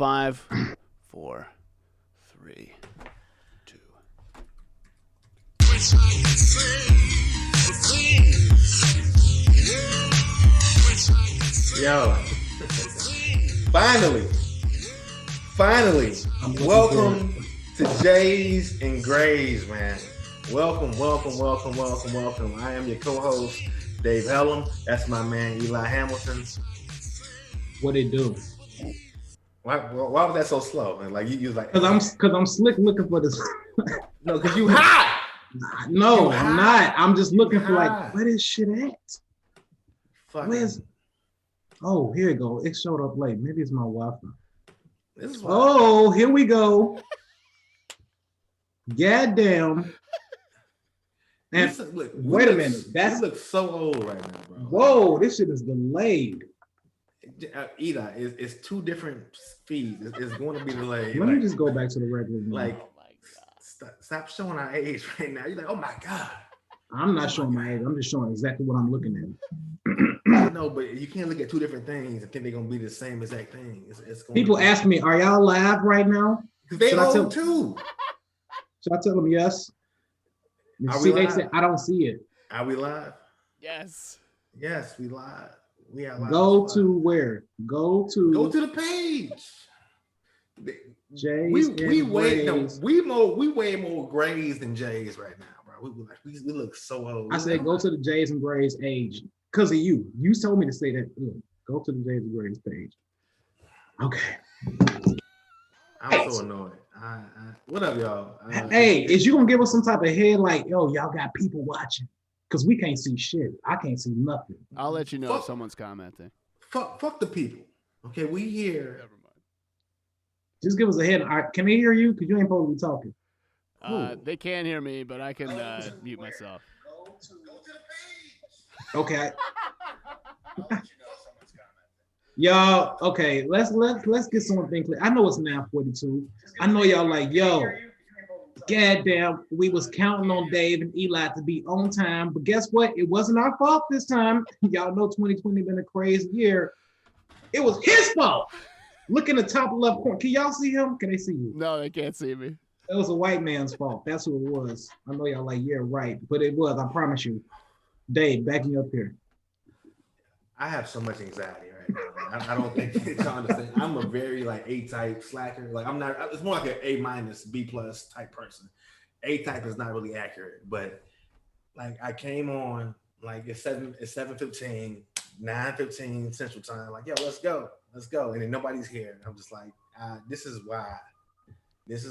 5, 4, 3, 2. Yo, finally, welcome to Jays and Grays, man. Welcome. I am your co-host, Dave Hellum. That's my man, Eli Hamilton. What they do? Why was that so slow? And like you was like, Because I'm slick looking for this. No, because you hot. No, You I'm hot. not. I'm just looking for hot. like, where this shit at? Where's? Oh, here you go. It showed up late. Maybe it's my Wi-Fi. Oh, here we go. Goddamn. And wait a minute. You look so old right now, bro. Whoa, this shit is delayed. Eli, it's two different feeds. It's going to be delayed. Let me just go back to the regular one. Like, stop showing our age right now. You're like, oh my God. I'm not showing my age. I'm just showing exactly what I'm looking at. I know, but you can't look at two different things and think they're gonna be the same exact thing. People ask me, "Are y'all live right now?" They old too. Should I tell them yes? They say I don't see it. Are we live? Yes. Yes, we live. We are live. Go to where? Go to the page. Jays. We way more grays than Jays right now, bro. We look so old. I said go to the Jays and Grays age because of you. You told me to say that. Look, go to the Jays and Grays page. Okay. I'm so annoyed. What up, y'all? Hey, is you gonna give us some type of head like, yo, y'all got people watching? Because we can't see shit. I can't see nothing. I'll let you know if someone's commenting. Fuck the people. Okay, we here. Never mind. Just give us a head. Can they hear you? Because you ain't supposed to be talking. They can't hear me, but I can mute myself. Go to the page. Okay. Y'all, okay, let's get something clear. I know it's 9:42. I know y'all like, yo, goddamn, we was counting on Dave and Eli to be on time, but guess what? It wasn't our fault this time. Y'all know 2020 been a crazy year. It was his fault. Look in the top left corner. Can y'all see him? Can they see you? No, they can't see me. It was a white man's fault. That's who it was. I know y'all like, yeah, right, but it was. I promise you. Dave, back me up here. I have so much anxiety right now. I don't think y'all understand. I'm a very like A-type slacker. Like I'm not. It's more like an A-, B+ type person. A-type is not really accurate, but like I came on like it's 7:15, 9:15 Central Time. Like, yo, let's go, and then nobody's here. I'm just like, this is why.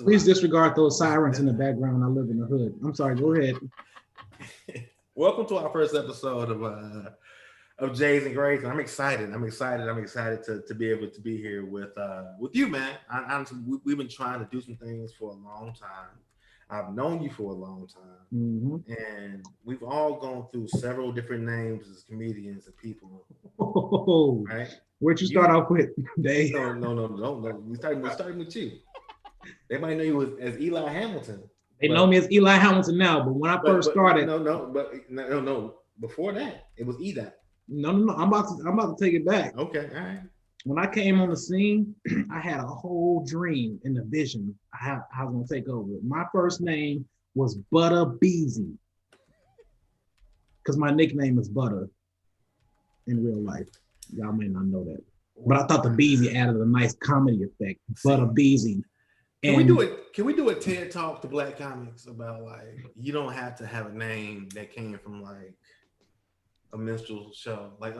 Please disregard those sirens in the background. I live in the hood. I'm sorry. Go ahead. Welcome to our first episode of Jays and Grays. I'm excited. I'm excited to be able to be here with you, man. We've been trying to do some things for a long time. I've known you for a long time, and we've all gone through several different names as comedians and people. Oh, right? Where'd you start off with, Dave? No. We started with you. They might know you as Eli Hamilton. They know me as Eli Hamilton now, but when I first started, no. Before that, it was Eli. No. I'm about to take it back. Okay, all right. When I came on the scene, I had a whole dream and a vision how I was gonna take over. My first name was Butter Beezy, because my nickname is Butter in real life. Y'all may not know that, but I thought the Beezy added a nice comedy effect. Butter Beezy. Can we do a TED Talk to Black comics about like you don't have to have a name that came from like a minstrel show, like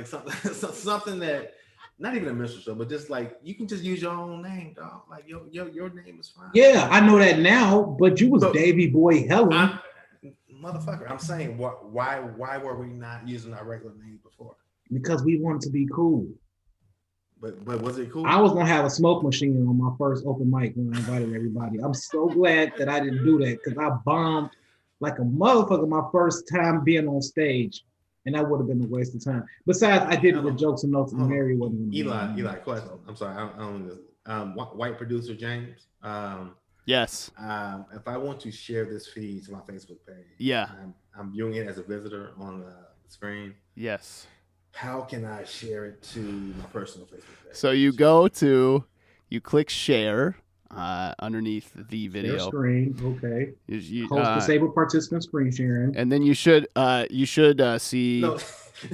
something that not even a minstrel show, but just like you can just use your own name, dog. Like your name is fine. Yeah, I know that now, but you was Davy Boy Hellum. Motherfucker, I'm saying why were we not using our regular name before? Because we wanted to be cool. But was it cool? I was gonna have a smoke machine on my first open mic when I invited everybody. I'm so glad that I didn't do that because I bombed like a motherfucker my first time being on stage, and that would have been a waste of time. Besides, I did it with jokes and notes, and Mary wasn't. Eli, question. I'm sorry, I don't know. White producer James. Yes. If I want to share this feed to my Facebook page, yeah, I'm viewing it as a visitor on the screen. Yes. How can I share it to my personal Facebook page? So you go to you click share underneath the Share video. screen. Okay. You, Host disabled participant screen sharing. and then you should see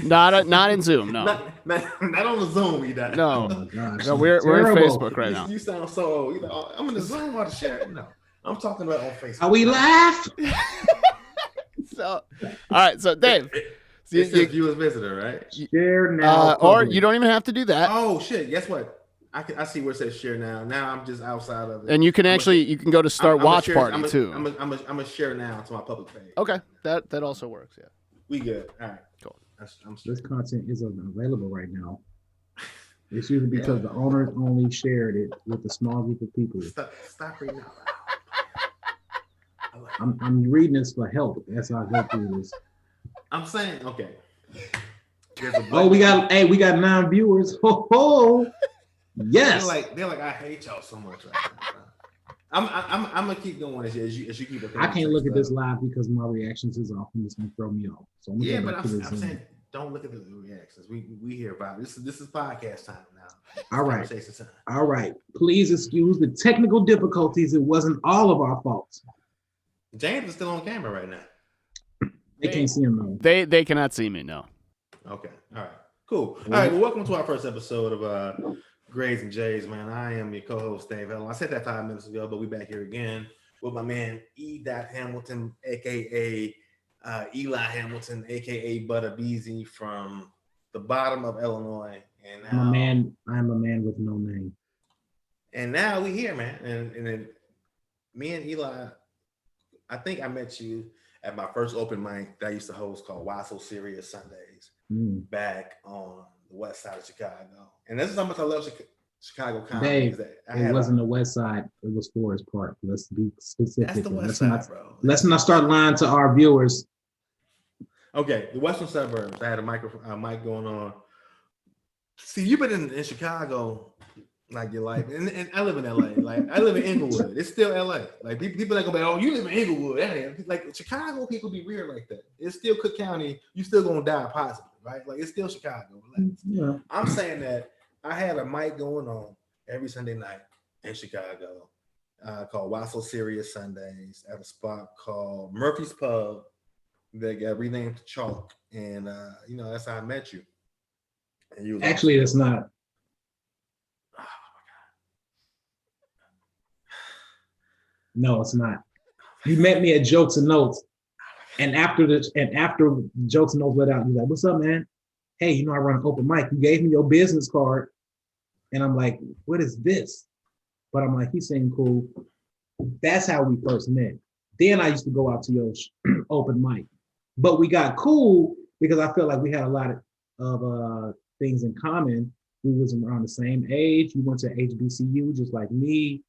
No, not in Zoom. No, not on the Zoom. You don't. no, Oh my gosh. no. We're in Terrible. Facebook right now. You sound so. I'm in the Zoom or the share. No, I'm talking about on Facebook. Are we live? So, all right. So Dave, It says view as visitor, right? Share now. or public. you don't even have to do that. Oh shit! Guess what? I see where it says share now. Now I'm just outside of it. And you can you can go to start watch party too. I'm a share now to my public page. Okay, that also works. Yeah. We good. All right. Cool. This content isn't available right now. It's usually because the owners only shared it with a small group of people. Stop reading out loud. I'm reading this for help as I go through this. I'm saying okay. Oh, we got 9 viewers. Ho ho. Yes. They're like I hate y'all so much right now. I'm gonna keep going as you keep. I can't look at this live because my reactions is off and it's gonna throw me off. So I'm saying don't look at the reactions. We hear about it. This is podcast time now. All right. Conversation time. All right. Please excuse the technical difficulties. It wasn't all of our faults. James is still on camera right now. They can't see him though. They cannot see me. No. Okay. All right. Cool. All right. Well, welcome to our first episode of Grades and J's, man. I am your co-host, Dave Helen. I said that 5 minutes ago, but we back here again with my man E. Hamilton, aka Eli Hamilton, aka Butter Beezy from the bottom of Illinois. And now, I'm a man with no name. And now we here, man. And then me and Eli, I think I met you at my first open mic that I used to host called Why So Serious Sundays back on the west side of Chicago. And this is how much I love Chicago comedy. Dave, it wasn't the west side. It was Forest Park. Let's be specific. That's the west side, bro. Let's not start lying to our viewers. Okay, the western suburbs. I had a mic going on. See, you've been in Chicago like your life, and I live in LA. Like I live in Inglewood. It's still LA. Like people that go back, oh, you live in Inglewood. Like Chicago people be weird like that. It's still Cook County. You still gonna die possibly, right? Like it's still Chicago. Yeah. I'm saying that I had a mic going on every Sunday night in Chicago called Why So Serious Sundays at a spot called Murphy's Pub that got renamed to Chalk. And, that's how I met you. And you Actually, it's not. Oh, my No, it's not. You met me at Jokes and Notes. And after Jokes and Notes let out, you're like, what's up, man? Hey, I run an open mic. You gave me your business card. And I'm like, what is this? But I'm like, he seemed cool. That's how we first met. Then I used to go out to your open mic. But we got cool because I felt like we had a lot of things in common. We was around the same age. We went to HBCU just like me.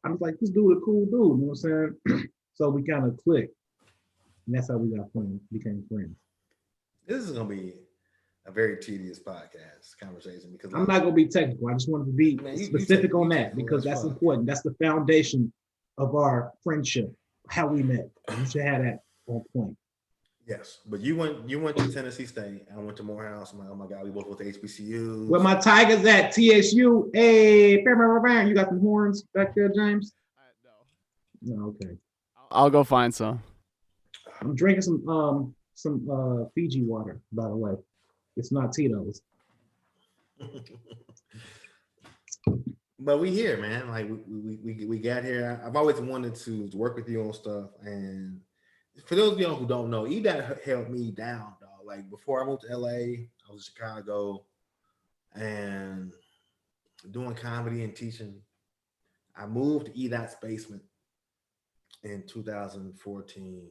I was like, this dude a cool dude. You know what I'm saying? So we kind of clicked. And that's how we became friends. This is going to be a very tedious podcast conversation because I'm not going to be technical. I just wanted to be specific on that because that's important. That's the foundation of our friendship, how we met. You should have that on point. Yes, but you went to Tennessee State. I went to Morehouse. Oh my God, we both went to HBCU. Where my Tigers at? TSU. Hey, you got some horns back there, James? No, okay. I'll go find some. I'm drinking some Fiji water, by the way. It's not Tito's. But we here, man. Like we got here. I've always wanted to work with you on stuff. And for those of y'all who don't know, EDOT held me down, dog. Like before I moved to LA, I was in Chicago and doing comedy and teaching. I moved to EDOT's basement in 2014.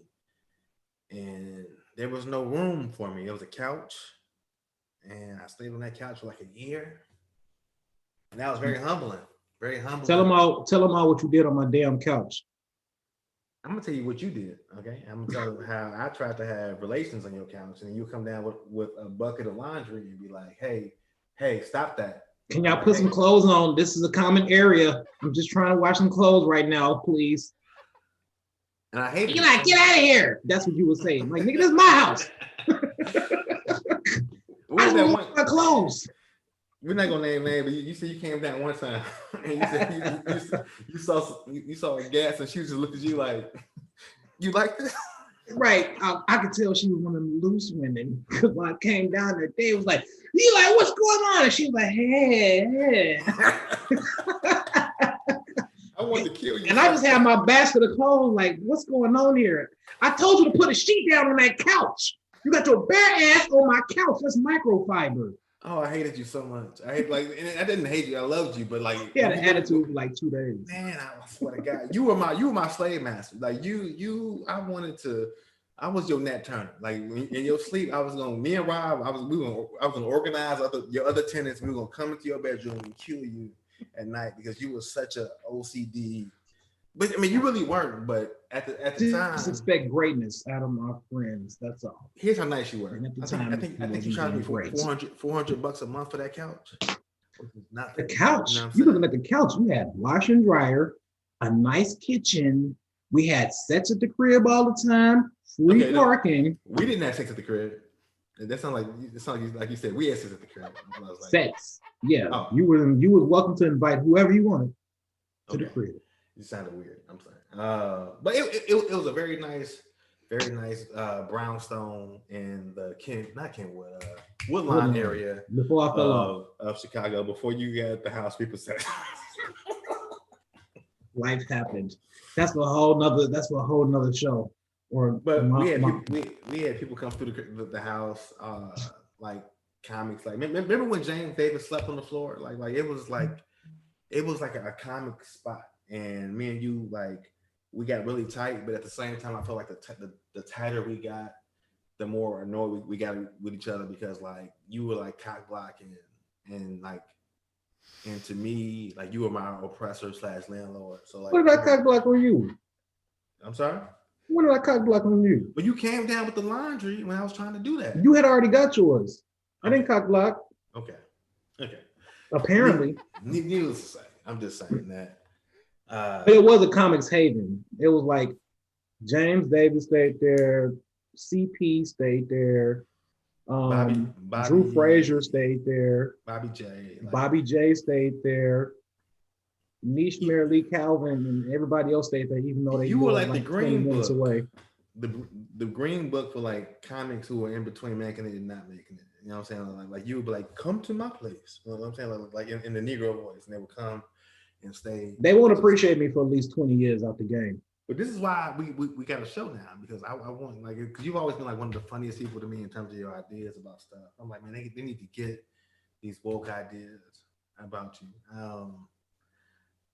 And there was no room for me. It was a couch. And I stayed on that couch for like a year. And that was very humbling. Very humbling. Tell them all what you did on my damn couch. I'm gonna tell you what you did, okay? I'm gonna tell you how I tried to have relations on your couch, and you come down with a bucket of laundry and be like, hey, stop that. Can y'all put some clothes on? This is a common area. I'm just trying to wash some clothes right now, please. And I hate you. Like, get out of here. That's what you were saying. Like, nigga, this is my house. I just want my clothes. we're not gonna name names, but you said you came down one time and you said you saw a gas and she just looked at you like, you like this? Right. I could tell she was one of the loose women because when I came down there, they was like, you like, what's going on? And she was like, hey. I wanted to kill you. And I just had my basket of clothes, like, what's going on here? I told you to put a sheet down on that couch. You got your bare ass on my couch. That's microfiber. Oh, I hated you so much. I didn't hate you. I loved you, but like, He had an attitude for like 2 days. Man, I swear to God, you were my slave master. Like I was your Nat Turner. Like in your sleep, me and Rob, I was gonna organize your other tenants. We were gonna come into your bedroom and kill you at night because you were such a OCD. But I mean, you really weren't. But at the time, just expect greatness out of my friends. That's all. Here's how nice you were. I think you charged me $400 a month for that couch. The couch. You looking at the couch? You had washer and dryer, a nice kitchen. We had sets at the crib all the time. Free parking. We didn't have sex at the crib. That sounds like you said we had sex at the crib. Sex. Yeah. Oh. You was welcome to invite whoever you wanted to the crib. You sounded weird. I'm sorry. But it was a very nice brownstone in the Woodlawn area before I fell off of Chicago. Before you got the house, people said life happened. That's a whole nother show. We had people come through the house, like comics. Like remember when James Davis slept on the floor? Like it was like a comic spot. And me and you, like, we got really tight, but at the same time, I felt like the tighter we got, the more annoyed we got with each other because, like, you were like cock blocking and to me, like, you were my oppressor / landlord. So like, what did I cock block on you? I'm sorry. What did I cock block on you? But you came down with the laundry when I was trying to do that. You had already got yours. I didn't cock block. Okay. Apparently. Needless to say, I'm just saying that. It was a comics haven. It was like James Davis stayed there, CP stayed there, Bobby, Drew Frazier stayed there, Bobby J stayed there, Niche Mary Lee Calvin and everybody else stayed there, even though you were like the Green Book away. The Green Book for like comics who were in between making it and not making it. You know what I'm saying? Like you would be like, come to my place. You know what I'm saying? Like in the Negro voice, and they would come and stay. They won't appreciate me for at least 20 years out the game. But this is why we got a show now, because I want, like, because you've always been like one of the funniest people to me in terms of your ideas about stuff. I'm like, man, they need to get these woke ideas about you.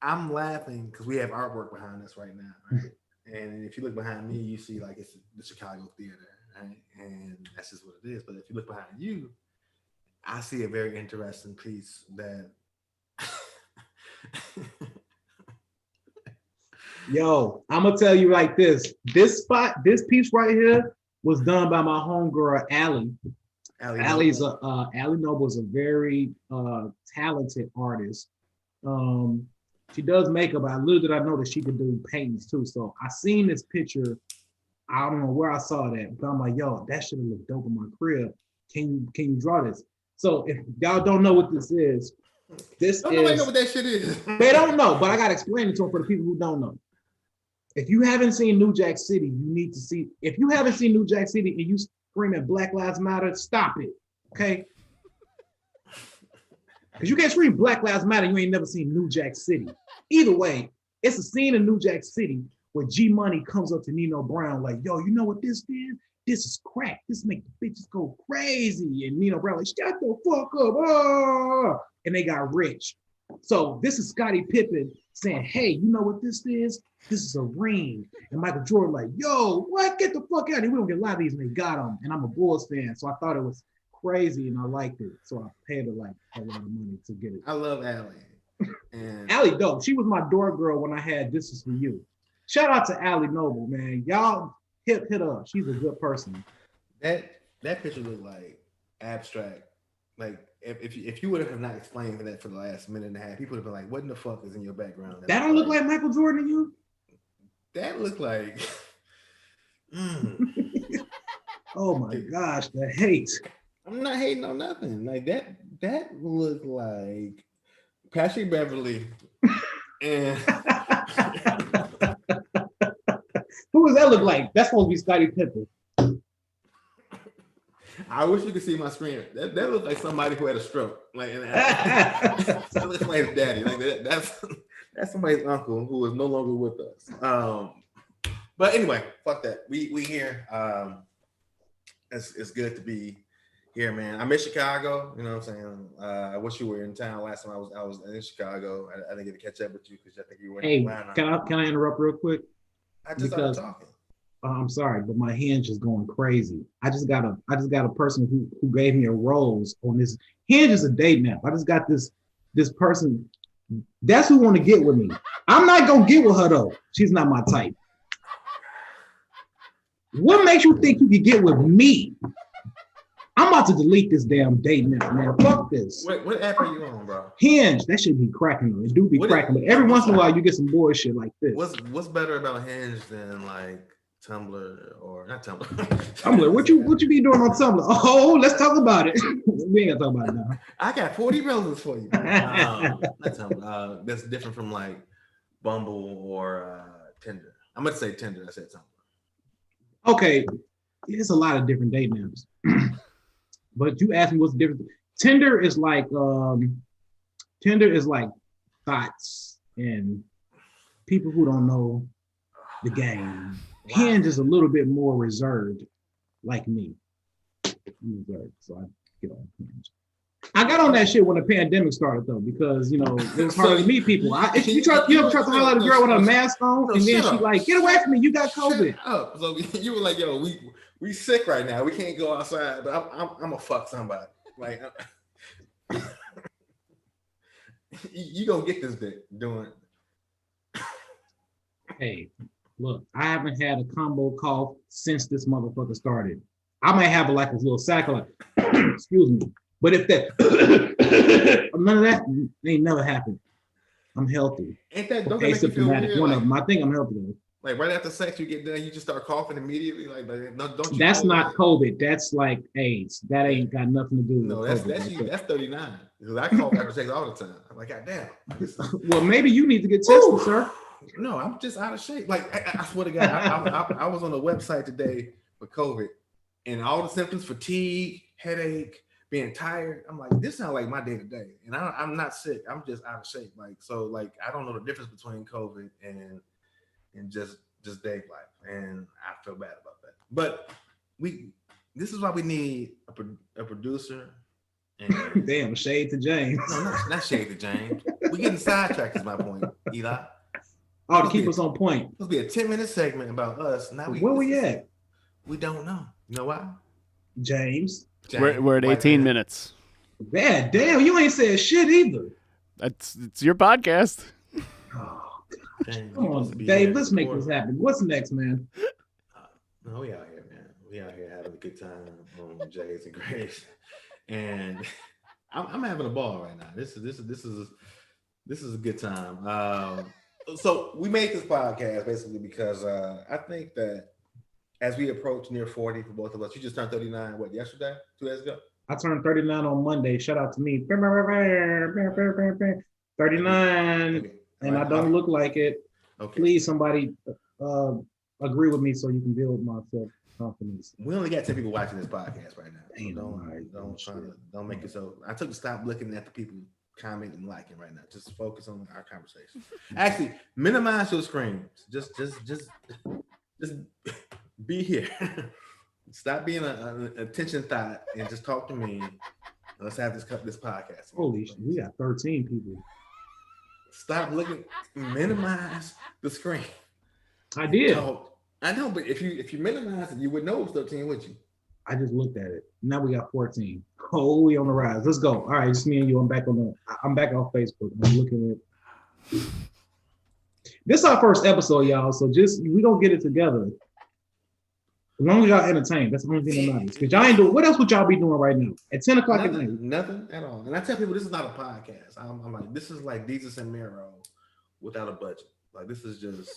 I'm laughing because we have artwork behind us right now, right? And if you look behind me, you see like it's the Chicago Theater, right? And that's just what it is. But if you look behind you, I see a very interesting piece that. Yo, I'm gonna tell you like this. This piece right here was done by my homegirl Allie. Allie Noble is a very talented artist. She does makeup. Little did I know that she could do paintings too. So I seen this picture. I don't know where I saw that, but I'm like, yo, that should have looked dope in my crib. Can you draw this? So if y'all don't know what this is, nobody know what that shit is. They don't know, but I gotta explain it to them for the people who don't know. If you haven't seen New Jack City, you need to see. If you haven't seen New Jack City and you scream at Black Lives Matter, stop it, okay? Because you can't scream Black Lives Matter, you ain't never seen New Jack City. Either way, it's a scene in New Jack City where G Money comes up to Nino Brown like, yo, you know what this is? This is crack. This make the bitches go crazy. And Nino Brown like, shut the fuck up. Oh! And they got rich. So this is Scottie Pippen saying, hey, you know what this is? This is a ring. And Michael Jordan like, yo, what? Get the fuck out of here. We don't get a lot of these. And they got them. And I'm a Bulls fan. So I thought it was crazy and I liked it. So I paid her like a lot of money to get it. I love Allie. And Allie dope. She was my door girl when I had This Is For You. Shout out to Allie Noble, man. Y'all hit her. She's a good person. That picture looked like abstract. Like if you would have not explained that for the last minute and a half, people would have been like, what in the fuck is in your background? That don't look like Michael Jordan to you? That looked like Oh my gosh, the hate. I'm not hating on nothing. Like that That looked like Patrick Beverly and Who does that look like? That's supposed to be Scottie Pippen. I wish you could see my screen. That looked like somebody who had a stroke. Like that looks like his daddy. Like that's somebody's uncle who is no longer with us. But anyway, fuck that. We here. It's good to be here, man. I miss Chicago. You know what I'm saying? I wish you were in town last time I was in Chicago. I didn't get to catch up with you because I think you were in Atlanta. Can I interrupt real quick? I just started talking. I'm sorry, but my Hinge is going crazy. I just got a person who gave me a rose on this. Hinge is a date now. I just got this person. That's who want to get with me. I'm not gonna get with her though. She's not my type. What makes you think you can get with me? I'm about to delete this damn date now, man. Fuck this. What app are you on, bro? Hinge. That should be cracking though. It do be cracking, but every once in a while you get some bullshit like this. What's better about Hinge than like Tumblr or not Tumblr? Tumblr. What you be doing on Tumblr? Oh, let's talk about it. We ain't gonna talk about it now. I got 40 roses for you. Not Tumblr. That's different from like Bumble or Tinder. I'm gonna say Tinder. I said Tumblr. Okay, there's a lot of different date names, but you asked me what's the difference. Tinder is like thoughts and people who don't know the game. Wow. Hinge is a little bit more reserved, like me. Reserved, so I get on Hinge. I got on that shit when the pandemic started though, because it was hard to meet people. You ever try to highlight a girl with a mask on, and then she like, get away from me, you got COVID. Shut up. So you were like, yo, we sick right now. We can't go outside, but I'm gonna fuck somebody. Like you gonna get this dick doing. Hey, look, I haven't had a combo cough since this motherfucker started. I might have a little sack of excuse me. But if that none of that ain't never happened. I'm healthy. Ain't that don't make you feel weird? One of them. I think I'm healthy though. Like right after sex, you get done, you just start coughing immediately. Like don't you? That's not COVID. That's like AIDS. That ain't got nothing to do with COVID. That's 39. Because I cough after sex all the time. I'm like, God damn. Well, maybe you need to get tested, sir. No, I'm just out of shape. Like I swear to God, I was on a website today for COVID, and all the symptoms: fatigue, headache, being tired. I'm like, this sounds like my day to day, and I'm not sick. I'm just out of shape. Like so, I don't know the difference between COVID and just day life, and I feel bad about that. But this is why we need a producer. And damn, shade to James. No, not shade to James. We getting sidetracked. Is my point, Eli. Oh, to keep us on point. It's supposed to be a 10-minute segment about us. Now where we at? We don't know. You know why? James. We're at 18 minutes. Yeah, damn, you ain't said shit either. It's your podcast. Oh, God. Come on, Dave, let's make this happen. What's next, man? No, we out here, man. We out here having a good time on Jays and Grays. And I'm having a ball right now. This is a good time. So we made this podcast basically because I think that as we approach near 40 for both of us, you just turned 39, yesterday? 2 days ago? I turned 39 on Monday. Shout out to me. 39, okay. And I don't look like it. Okay. Please, somebody agree with me so you can build my self-confidence. We only got 10 people watching this podcast right now. So don't make it so. I took to stop looking at the people commenting and liking right now. Just focus on our conversation. Actually, minimize your screens. Just be here. Stop being an attention thought and just talk to me. Let's have this podcast. Holy shit, we got 13 people. Stop looking. Minimize the screen. I did. I know, but if you minimize it, you would know it's 13, would you? I just looked at it. Now we got 14. Oh, we on the rise. Let's go. All right, it's me and you. I'm back off Facebook. I'm looking at it. This is our first episode, y'all. So we gonna get it together. As long as y'all entertained, that's the only thing that matters. Because y'all ain't doing. What else would y'all be doing right now at 10 o'clock at night? Nothing at all. And I tell people this is not a podcast. I'm like, this is like Jesus and Mero without a budget. Like this is just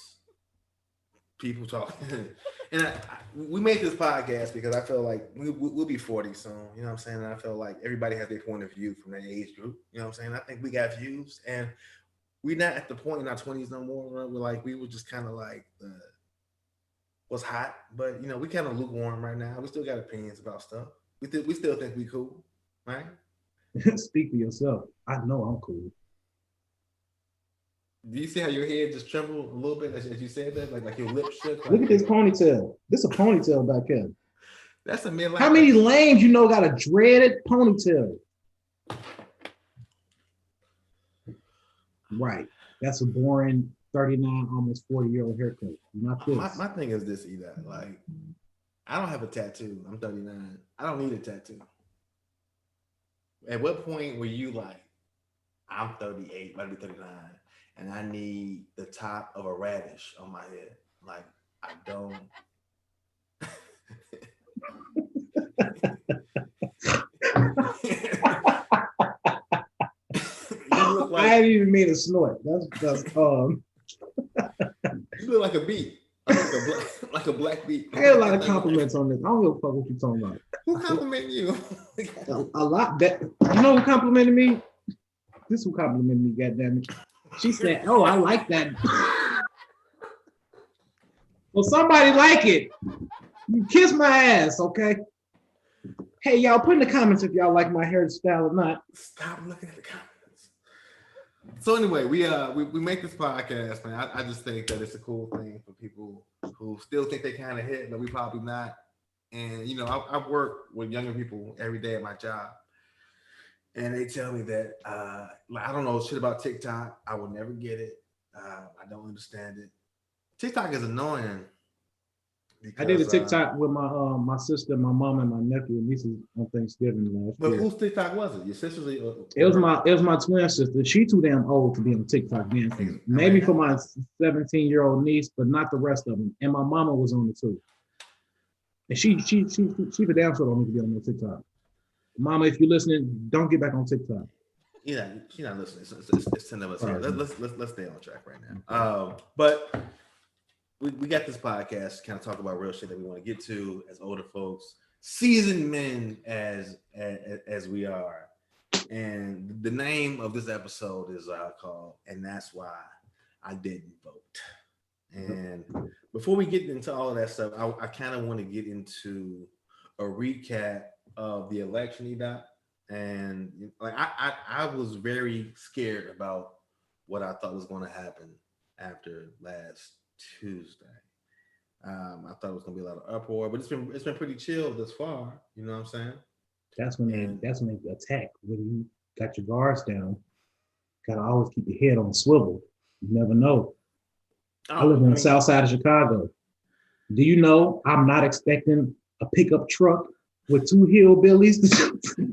people talking. And we made this podcast because I feel like we'll be 40 soon. You know what I'm saying? And I feel like everybody has their point of view from their age group. You know what I'm saying? I think we got views, and we're not at the point in our 20s no more. Right? We're like, we were just kind of like what's hot, but you know, we kind of lukewarm right now. We still got opinions about stuff. We still think we cool, right? Speak for yourself. I know I'm cool. Do you see how your head just trembled a little bit as you said that? Like your lips shook? Look at this ponytail. This is a ponytail back here. That's a midlife. How many lames you know got a dreaded ponytail? Right. That's a boring 39, almost 40-year-old haircut. Not this. My thing is this, either like, I don't have a tattoo. I'm 39. I don't need a tattoo. At what point were you like, I'm 38, about to be 39, and I need the top of a radish on my head? Like, I don't. Like, I didn't even mean to snort. That's You look like a bee. Like a black bee. I get a lot of compliments on this. I don't give a fuck what you're talking about. Who complimented you? A lot. That you know who complimented me? This who complimented me, goddammit. She said, "Oh, I like that." Well, somebody like it. You kiss my ass, okay? Hey, y'all, put in the comments if y'all like my hairstyle or not. Stop looking at the comments. So anyway, we make this podcast, man. I just think that it's a cool thing for people who still think they kind of hit, but we probably not. And you know, I work with younger people every day at my job, and they tell me that I don't know shit about TikTok. I will never get it. I don't understand it. TikTok is annoying. Because, I did a TikTok with my sister, my mom, and my nephew and nieces on Thanksgiving last year. But whose TikTok was it? Your sister's? It was my twin sister. She too damn old to be on TikTok dancing. Maybe for my 17-year-old niece, but not the rest of them. And my mama was on it too. And she for damn sure don't need to be on no TikTok. Mama, if you're listening, don't get back on TikTok. Yeah, she's not listening. It's 10 of us here. Let's stay on track right now. But we got this podcast to kind of talk about real shit that we want to get to as older folks, seasoned men as we are. And the name of this episode is called "And That's Why I Didn't Vote." And before we get into all of that stuff, I kind of want to get into a recap of the election, Edot. And like I was very scared about what I thought was going to happen after last Tuesday. I thought it was gonna be a lot of uproar, but it's been pretty chill thus far. You know what I'm saying? That's when they attack. When you got your guards down, gotta always keep your head on a swivel. You never know. I live on the south side of Chicago. Do you know I'm not expecting a pickup truck with two hillbillies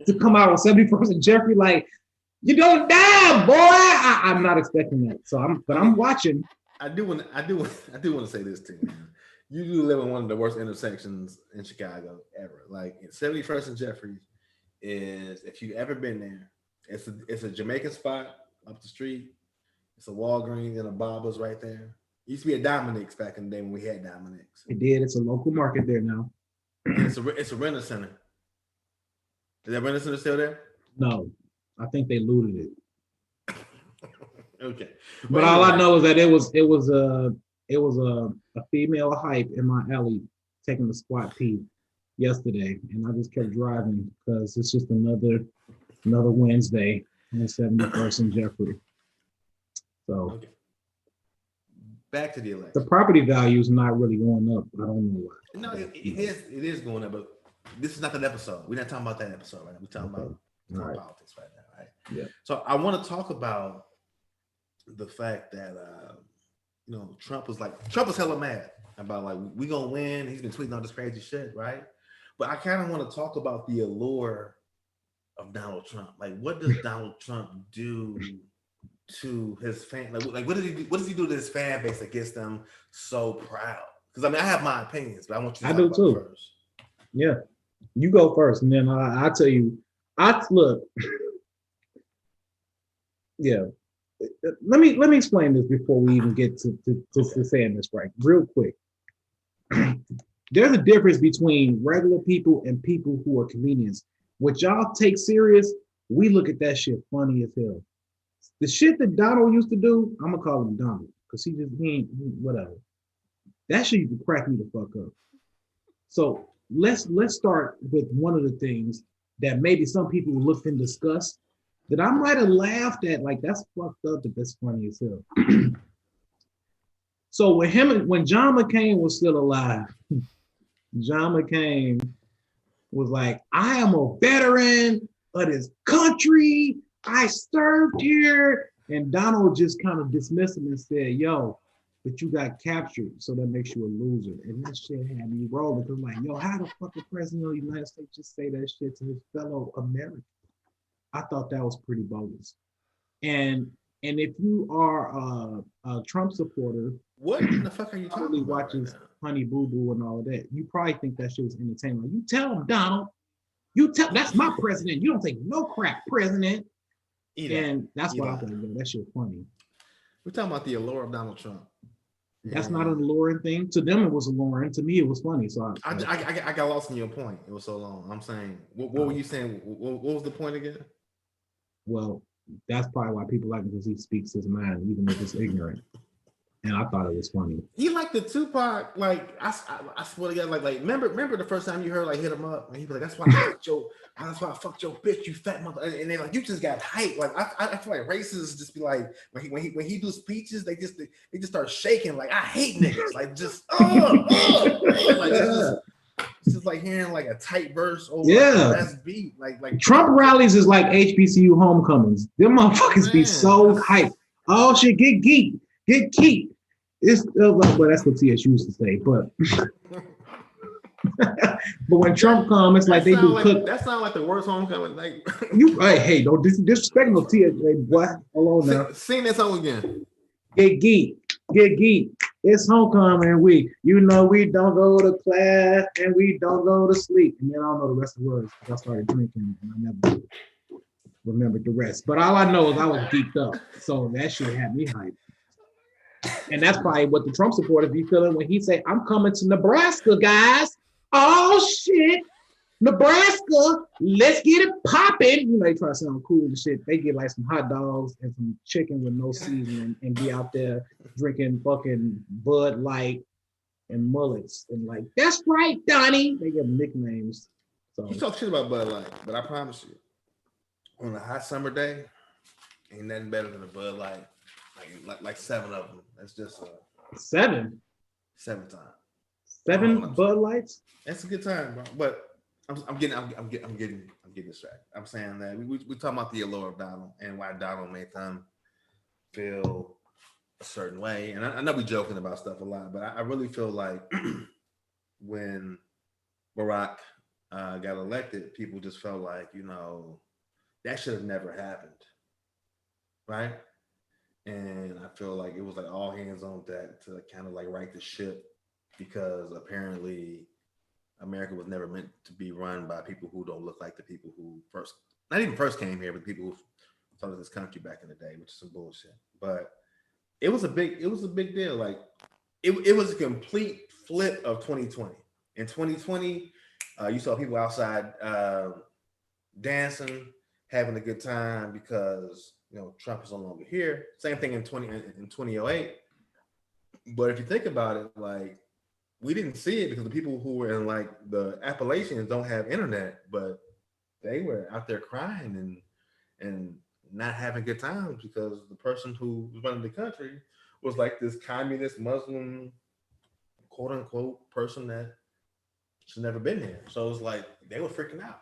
to come out on 71st and Jeffrey? Like, you don't die, boy. I'm not expecting that. So I'm watching. I do want to say this to you, man. You do live in one of the worst intersections in Chicago ever. Like 71st and Jeffrey is, if you've ever been there, it's a Jamaican spot up the street. It's a Walgreens and a Bob's right there. It used to be a Dominick's back in the day when we had Dominick's. It did. It's a local market there now. And it's a renter center. Is that renter center still there? No, I think they looted it. Okay, but all I know is that it was a female hype in my alley taking a squat pee yesterday, and I just kept driving because it's just another Wednesday on 71st and Jeffrey. So okay. Back to the election. The property value is not really going up. I don't know why. No, it is going up, but this is not that episode. We're not talking about that episode right now. We're talking about politics right now, right? Yeah. So I want to talk about the fact that Trump was hella mad about like we gonna win. He's been tweeting all this crazy shit, right? But I kind of want to talk about the allure of Donald Trump. Like, what does Donald Trump do to his fan? Like what does he do? What does he do to his fan base that gets them so proud? Because I mean, I have my opinions, but I want you to talk about it first. Yeah, you go first, and then I'll tell you. Look. Yeah. Let me explain this before we even get to saying this right, real quick. there's a difference between regular people and people who are comedians. What y'all take serious, we look at that shit funny as hell. The shit that Donald used to do, I'm gonna call him Donald because whatever. That shit used to crack me the fuck up. So let's start with one of the things that maybe some people looked and discussed that I might have laughed at, like that's fucked up, that that's funny as hell. So when John McCain was still alive, John McCain was like, I am a veteran of this country. I served here. And Donald just kind of dismissed him and said, yo, but you got captured, so that makes you a loser. And that shit had me rolling because like, yo, how the fuck the president of the United States just say that shit to his fellow Americans? I thought that was pretty bogus. And if you are a Trump supporter, what in the fuck are you talking about? Watches Honey Boo Boo and all of that, you probably think that shit was entertaining. Like, you tell him, Donald, that's my president. You don't take no crap, president. And that's why I think that shit funny. We're talking about the allure of Donald Trump. That's not an alluring thing. To them, it was alluring. To me, it was funny. So I got lost in your point. It was so long. I'm saying, what were you saying? What was the point again? Well, that's probably why people like him, because he speaks his mind, even if it's ignorant. And I thought it was funny. He like the Tupac, like I swear to God, like remember the first time you heard like hit him up, and he be like, that's why I fucked your bitch, you fat mother, and then like you just got hyped. Like I feel like racists just be like when he do speeches, they just start shaking. Like I hate niggas, like just like it's just like hearing like a tight verse over that's beat. Like Trump rallies is like HBCU homecomings. Them motherfuckers be so hyped. Oh shit, get geek. Get key. It's well, that's what TSU used to say. But but when Trump comes, it's like they do cook. That sounds like the worst homecoming. Like hey, don't disrespect no TSU, boy. Hold on now. Sing that song again. Get geek. It's homecoming week. You know we don't go to class and we don't go to sleep. And then I don't know the rest of the words because I started drinking and I never remembered the rest. But all I know is I was geeked up, so that shit had me hyped. And that's probably what the Trump supporters be feeling when he say, I'm coming to Nebraska, guys. Oh, shit. Nebraska, let's get it popping. You know, they try to sound cool and shit. They get like some hot dogs and some chicken with no seasoning and be out there drinking fucking Bud Light and mullets. And like, that's right, Donnie. They give them nicknames. So you talk shit about Bud Light, but I promise you, on a hot summer day, ain't nothing better than a Bud Light. Like 7 of them. That's just 7 times. 7 Bud Lights. That's a good time, bro. But I'm getting distracted. I'm saying that we talking about the allure of Donald and why Donald made them feel a certain way. And I know we joking about stuff a lot, but I really feel like when Barack got elected, people just felt like, you know, that should have never happened, right? And I feel like it was like all hands on deck to kind of like right the ship, because apparently America was never meant to be run by people who don't look like the people who not even first came here, but people who started this country back in the day, which is some bullshit. But it was a big deal. Like it was a complete flip of 2020. In 2020, you saw people outside dancing, having a good time because, you know, Trump is no longer here. Same thing in 2008. But if you think about it, like, we didn't see it because the people who were in like the Appalachians don't have internet, but they were out there crying and not having good times because the person who was running the country was like this communist Muslim, quote unquote, person that should never been here. So it was like they were freaking out.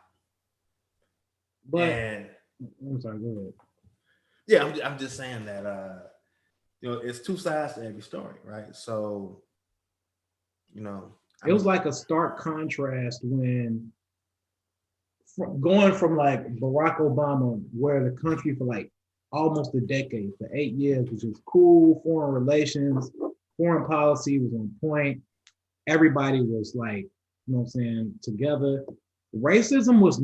But I'm sorry, go ahead. Yeah, I'm just saying that you know, it's two sides to every story, right? So, you know, it was like a stark contrast when going from like Barack Obama, where the country for like almost a decade, for 8 years, was just cool, foreign relations, foreign policy was on point. Everybody was like, you know what I'm saying, together. Racism was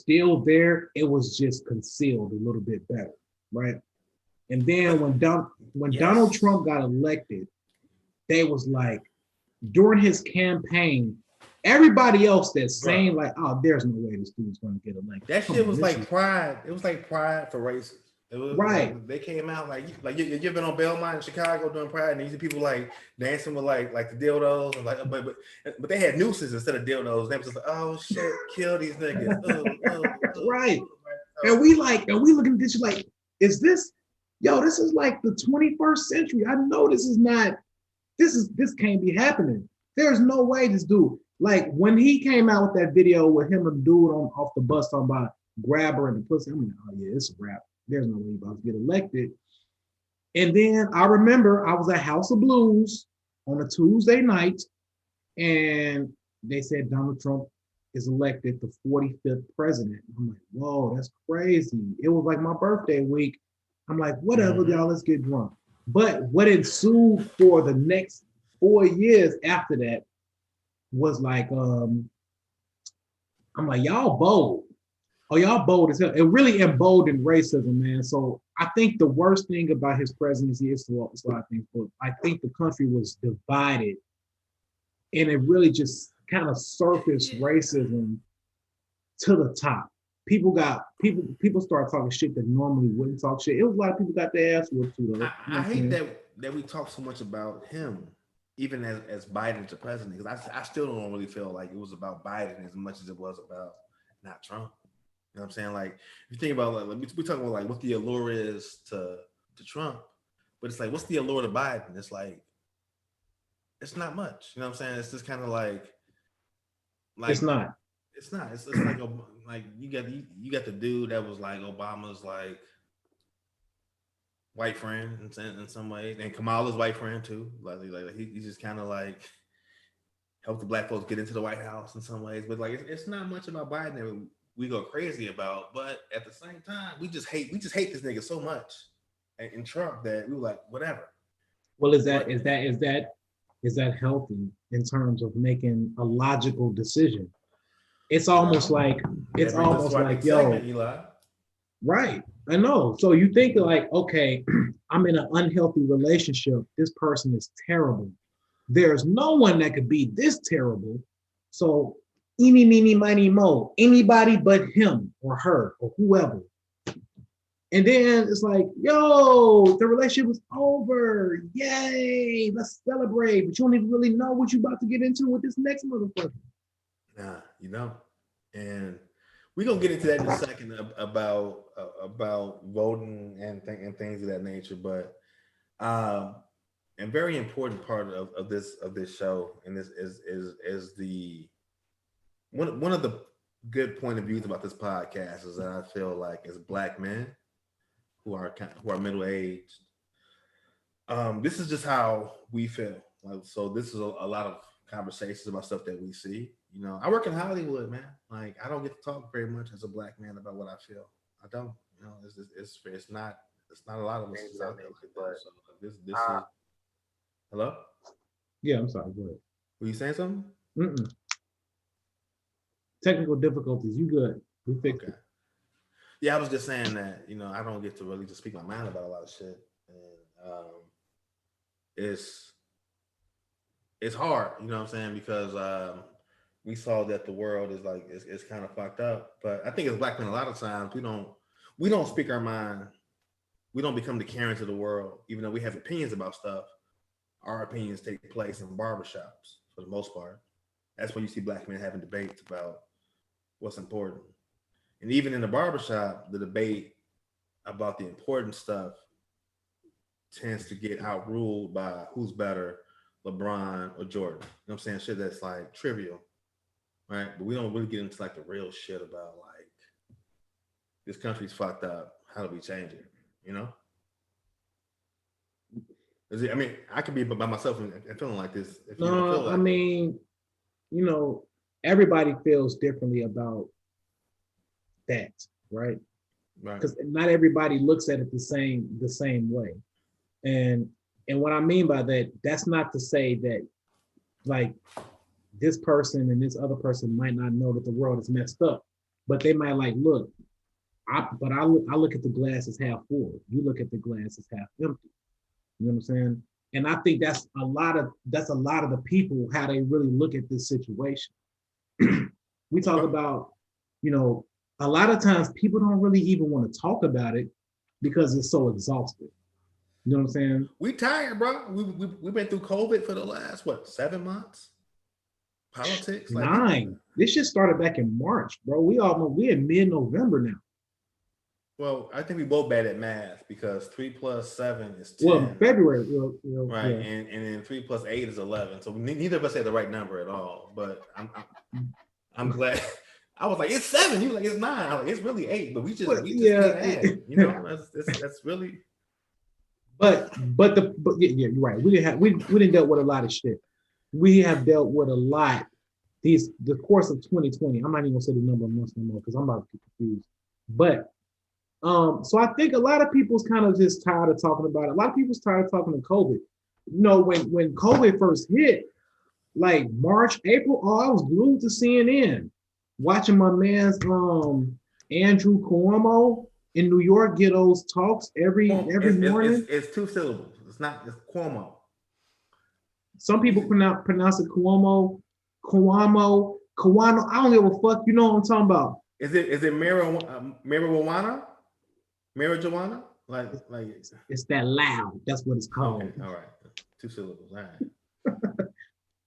still there. It was just concealed a little bit better, right? And then when Donald Trump got elected, they was like, during his campaign, everybody else that's saying like, oh, there's no way this dude's going to get elected. That shit was like pride. It was like pride for races. It was right. Like, they came out like you've been on Belmont in Chicago doing pride, and you see people like dancing with like the dildos and like, but they had nooses instead of dildos. They was just like, oh shit, kill these niggas. Right. And we looking at this like, is this, this is like the 21st century. I know this can't be happening. There's no way this dude, like when he came out with that video with him and the dude off the bus talking about grab her in the pussy, I'm like, oh yeah, it's a wrap. There's no way he's about to get elected. And then I remember I was at House of Blues on a Tuesday night, and they said Donald Trump is elected the 45th president. I'm like, whoa, that's crazy. It was like my birthday week. I'm like, whatever, y'all, let's get drunk. But what ensued for the next 4 years after that was like, I'm like, y'all bold. Oh, y'all bold as hell. It really emboldened racism, man. So I think the worst thing about his presidency is what I think. But I think the country was divided, and it really just kind of surfaced racism to the top. People started talking shit that normally wouldn't talk shit. It was a lot of people got their ass whooped too, though. I hate that we talk so much about him, even as Biden's the president, because I still don't really feel like it was about Biden as much as it was about not Trump. You know what I'm saying? Like, if you think about like we're talking about like what the allure is to Trump, but it's like, what's the allure to Biden? It's like, it's not much. You know what I'm saying? It's just kind of like it's not. It's not. It's like you got the dude that was like Obama's like white friend in some ways, and Kamala's white friend too. Like he's just kind of like helped the black folks get into the White House in some ways, but like it's not much about Biden that we go crazy about. But at the same time, we just hate this nigga so much in Trump that we were like, whatever. Well, is that healthy in terms of making a logical decision? It's almost like yo, right. I know. So you think like, okay, I'm in an unhealthy relationship. This person is terrible. There's no one that could be this terrible. So eeny, meeny, miny, mo, anybody but him or her or whoever. And then it's like, yo, the relationship is over. Yay, let's celebrate. But you don't even really know what you're about to get into with this next motherfucker. Nah, you know. And we're gonna get into that in a second about voting and things of that nature. But a very important part of this show, and this is the one of the good point of views about this podcast is that I feel like as Black men who are middle aged, this is just how we feel. Like, so this is a lot of conversations about stuff that we see. You know, I work in Hollywood, man. Like, I don't get to talk very much as a Black man about what I feel. I don't. You know, it's not a lot of us out there like that. So this is. Hello? Yeah, I'm sorry. Go ahead. Were you saying something? Mm-mm. Technical difficulties. You good? We fixed it. Yeah, I was just saying that, you know, I don't get to really just speak my mind about a lot of shit, and it's hard, you know what I'm saying, because we saw that the world is like it's kind of fucked up. But I think as Black men, a lot of times we don't speak our mind. We don't become the Karens of the world, even though we have opinions about stuff. Our opinions take place in barbershops for the most part. That's when you see Black men having debates about what's important. And even in the barbershop, the debate about the important stuff tends to get outruled by who's better, LeBron or Jordan. You know what I'm saying? Shit that's like trivial, right? But we don't really get into like the real shit about like, this country's fucked up. How do we change it? You know? I mean, I could be by myself and feeling like this. If no, I mean, you know, everybody feels differently about that, right? Because not everybody looks at it the same way. And what I mean by that, that's not to say that like this person and this other person might not know that the world is messed up, but they might like, look, I look at the glass as half full. You look at the glass as half empty. You know what I'm saying? And I think that's a lot of the people how they really look at this situation. We talk about, you know, a lot of times people don't really even want to talk about it because it's so exhausting. You know what I'm saying? We tired, bro. We've been through COVID for the last 7 months. Politics, like 9. This shit started back in March, bro. We in mid-November now. Well, I think we both bad at math because 3 plus 7 is 10. Well, February, right? Yeah. And then 3 plus 8 is 11. So neither of us had the right number at all. But I'm glad. I was like, it's 7. You were like, it's 9. I was like, it's really 8. But we just can't add. You know, that's really. But yeah, you're right. We didn't dealt with a lot of shit. We have dealt with a lot. The course of 2020. I'm not even gonna say the number of months no more because I'm about to get confused. But so I think a lot of people's kind of just tired of talking about it. A lot of people's tired of talking to COVID. You know, when COVID first hit, like March, April, I was glued to CNN, watching my man's Andrew Cuomo in New York get those talks every morning. It's 2 syllables. It's Cuomo. Some people pronounce it Cuomo. I don't give a fuck. You know what I'm talking about? Is it marijuana? Marijuana? Like it's that loud. That's what it's called. Okay, all right. 2 syllables. All right.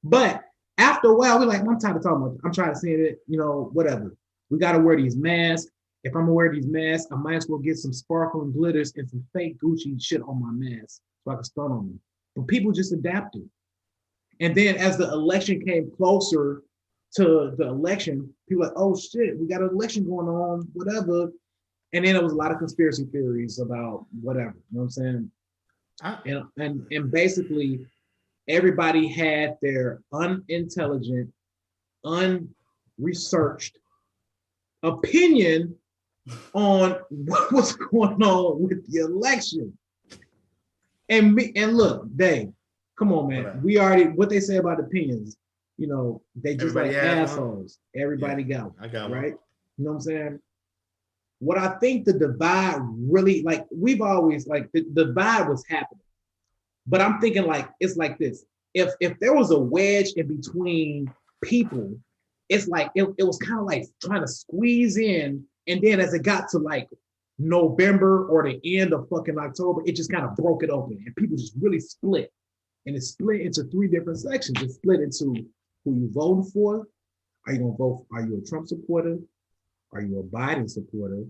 But after a while, we're like, I'm tired of talking about it. I'm trying to say that, you know, whatever. We got to wear these masks. If I'm gonna wear these masks, I might as well get some sparkling glitters and some fake Gucci shit on my mask so I can stun on them. But people just adapted. And then as the election came closer to the election, people were like, oh shit, we got an election going on, whatever. And then there was a lot of conspiracy theories about whatever, you know what I'm saying? And basically everybody had their unintelligent, unresearched opinion on what was going on with the election. And look, Dave, come on, man. We already, what they say about opinions, you know, they just everybody like assholes. One. Everybody got one. I got one. Right? You know what I'm saying? What I think the divide really, like, we've always, like, the divide was happening. But I'm thinking, like, it's like this. If there was a wedge in between people, it's like, it was kind of like trying to squeeze in. And then as it got to, like, November or the end of fucking October, it just kind of broke it open. And people just really split. And it split into 3 different sections. It split into who you voting for. Are you going to vote? Are you a Trump supporter? Are you a Biden supporter?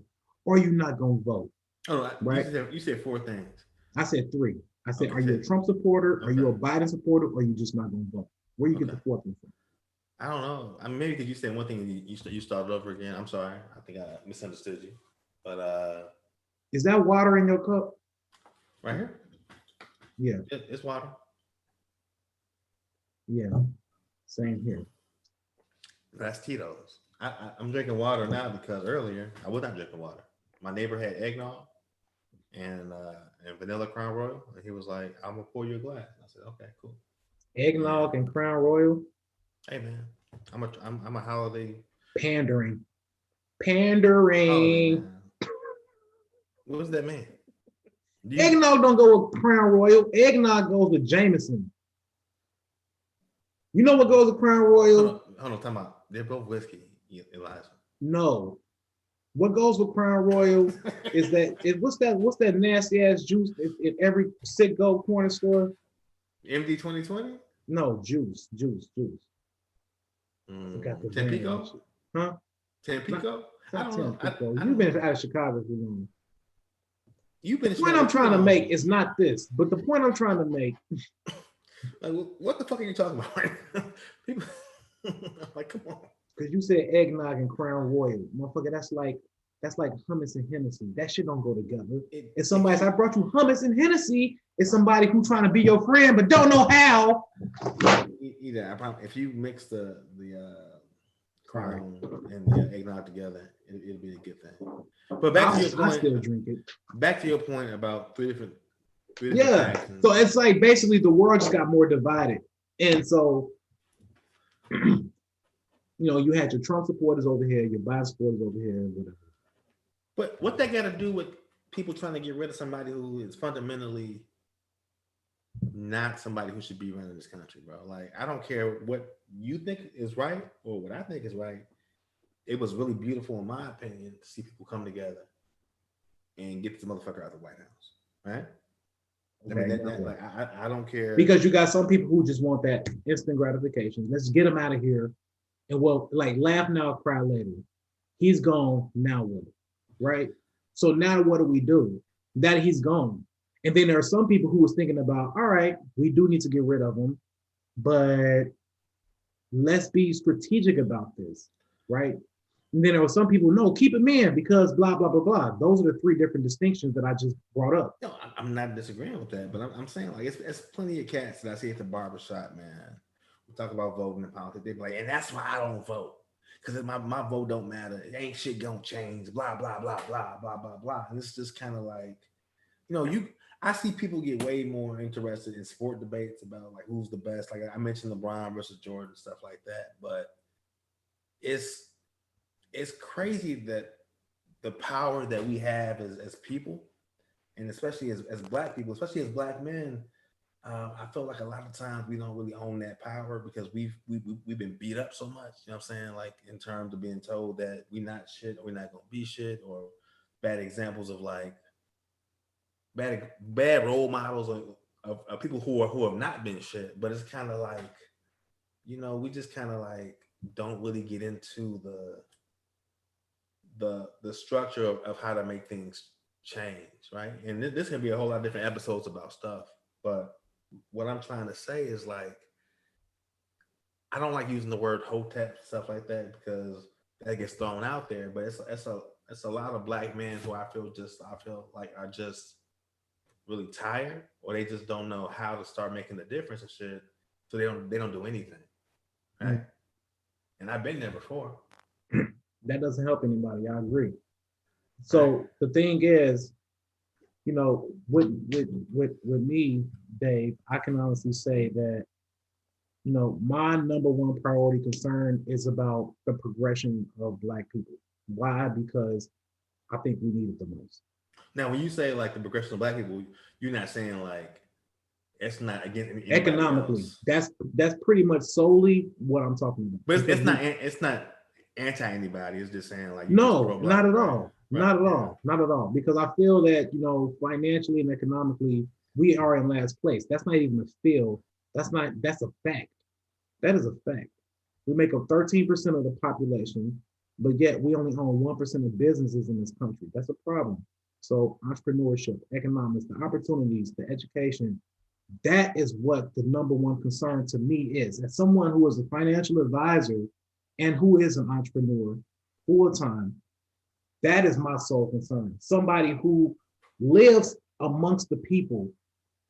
Or are you not going to vote? Oh, right. You said 4 things. I said 3. I said, okay. Are you a Trump supporter? Okay. Are you a Biden supporter? Or are you just not going to vote? Where you get the 4th one from? I don't know. I mean, maybe because you said one thing and you started over again. I'm sorry. I think I misunderstood you. But is that water in your cup? Right here? Yeah. It's water. Yeah. Same here. That's Tito's. I'm drinking water now because earlier I was not drinking water. My neighbor had eggnog and vanilla Crown Royal, and he was like, "I'm gonna pour you a glass." I said, "Okay, cool." Eggnog and Crown Royal. Hey man, I'm a holiday pandering. Holiday, what does that mean? Eggnog don't go with Crown Royal. Eggnog goes with Jameson. You know what goes with Crown Royal? Hold on, time out. They're both whiskey, Elijah. No. What goes with Crown Royal is what's that nasty ass juice in every Citgo corner store? MD 2020? No, juice. Tampico? Huh? Tampico? I don't know. You've been out of Chicago for long. You've been. The point I'm trying to make is not this, but the point I'm trying to make. Like, what the fuck are you talking about right now? People, like, come on. Because you said eggnog and Crown Royal, motherfucker. That's like hummus and Hennessy. That shit don't go together. If somebody says, I brought you hummus and Hennessy, it's somebody who's trying to be your friend but don't know how. Either I promise, if you mix the Crown and the eggnog together, it'll be a good thing. But back to your point, I still drink it. Back to your point about three different factions. So it's like basically the world just got more divided, and so you know you had your Trump supporters over here, your Biden supporters over here, and whatever. But what that got to do with people trying to get rid of somebody who is fundamentally not somebody who should be running this country, bro. Like, I don't care what you think is right or what I think is right. It was really beautiful, in my opinion, to see people come together and get this motherfucker out of the White House, right? I mean, Okay, like, I don't care. because you got some people who just want that instant gratification. Let's get him out of here, and well, like laugh now, cry later. He's gone. Now what? Right. So now what do we do? That he's gone, and then there are some people who was thinking about, all right, we do need to get rid of him, but let's be strategic about this, right? And then there were some people, no, keep him in because blah, blah, blah, blah. Those are the three different distinctions that I just brought up. No, I'm not disagreeing with that, but I'm saying like it's plenty of cats that I see at the barbershop, man. We talk about voting in politics. They be like, and that's why I don't vote. Because my vote don't matter. It ain't shit gonna change. Blah, blah, blah, blah, blah, blah, blah. And it's just kind of like, I see people get way more interested in sport debates about like who's the best. Like I mentioned LeBron versus Jordan, stuff like that. But it's crazy that the power that we have as people, and especially as black people, especially as black men, I feel like a lot of times we don't really own that power because we've been beat up so much. You know what I'm saying? Like in terms of being told that we're not shit or we're not gonna be shit, or bad examples of like bad role models of people who have not been shit. But it's kind of like, we just kind of like don't really get into the structure of how to make things change, right? And this can be a whole lot of different episodes about stuff, but what I'm trying to say is like, I don't like using the word hotep, stuff like that, because that gets thrown out there, but it's a lot of black men who I feel like are just really tired, or they just don't know how to start making the difference and shit, so they don't do anything, right? Mm-hmm. And I've been there before. That doesn't help anybody. I agree. So the thing is, with me, Dave, I can honestly say that, my number one priority concern is about the progression of Black people. Why? Because I think we need it the most. Now, when you say like the progression of Black people, you're not saying like it's not against economically. Else. That's pretty much solely what I'm talking about. But it's not anti anybody. It's just saying like no, not at all. Right? Not at all. Not at all. Because I feel that financially and economically we are in last place. That's not even a feel. That's a fact. That is a fact. We make up 13% of the population, but yet we only own 1% of businesses in this country. That's a problem. So entrepreneurship, economics, the opportunities, the education, that is what the number one concern to me is. As someone who is a financial advisor and who is an entrepreneur full time, that is my sole concern. Somebody who lives amongst the people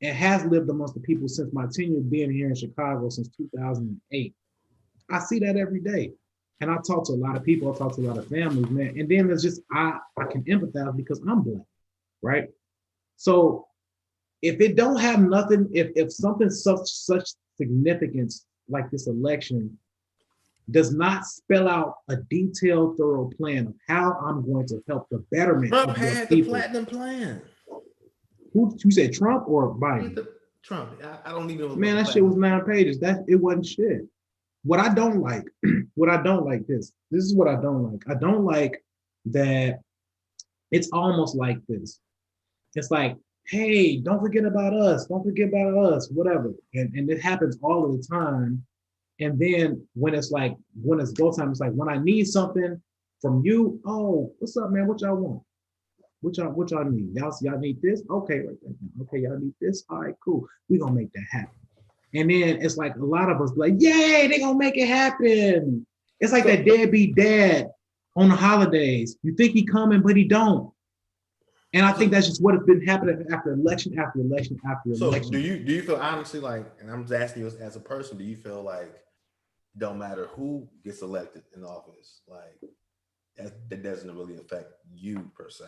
and has lived amongst the people since my tenure being here in Chicago since 2008. I see that every day. And I talk to a lot of people, I talk to a lot of families, man. And then it's just, I can empathize because I'm Black, right? So if it don't have nothing, if something such significance like this election does not spell out a detailed, thorough plan of how I'm going to help the betterment Trump of had the the platinum plan. Who said, Trump or Biden? Trump. I don't even know. Man, that shit was 9 pages. It wasn't shit. What I don't like, this is what I don't like. I don't like that it's almost like this. It's like, hey, don't forget about us. Don't forget about us, whatever. And it happens all of the time. And then when it's go time, it's like, when I need something from you, oh, what's up, man? What y'all want? What y'all need? Y'all need this? Okay, right there. Okay, y'all need this? All right, cool. We're gonna make that happen. And then it's like a lot of us like, yay, they gonna make it happen. It's like that deadbeat dad on the holidays. You think he coming, but he don't. And I think that's just what has been happening after election after election after election. So do you feel honestly like, and I'm just asking you as a person, do you feel like it don't matter who gets elected in office, like that doesn't really affect you per se?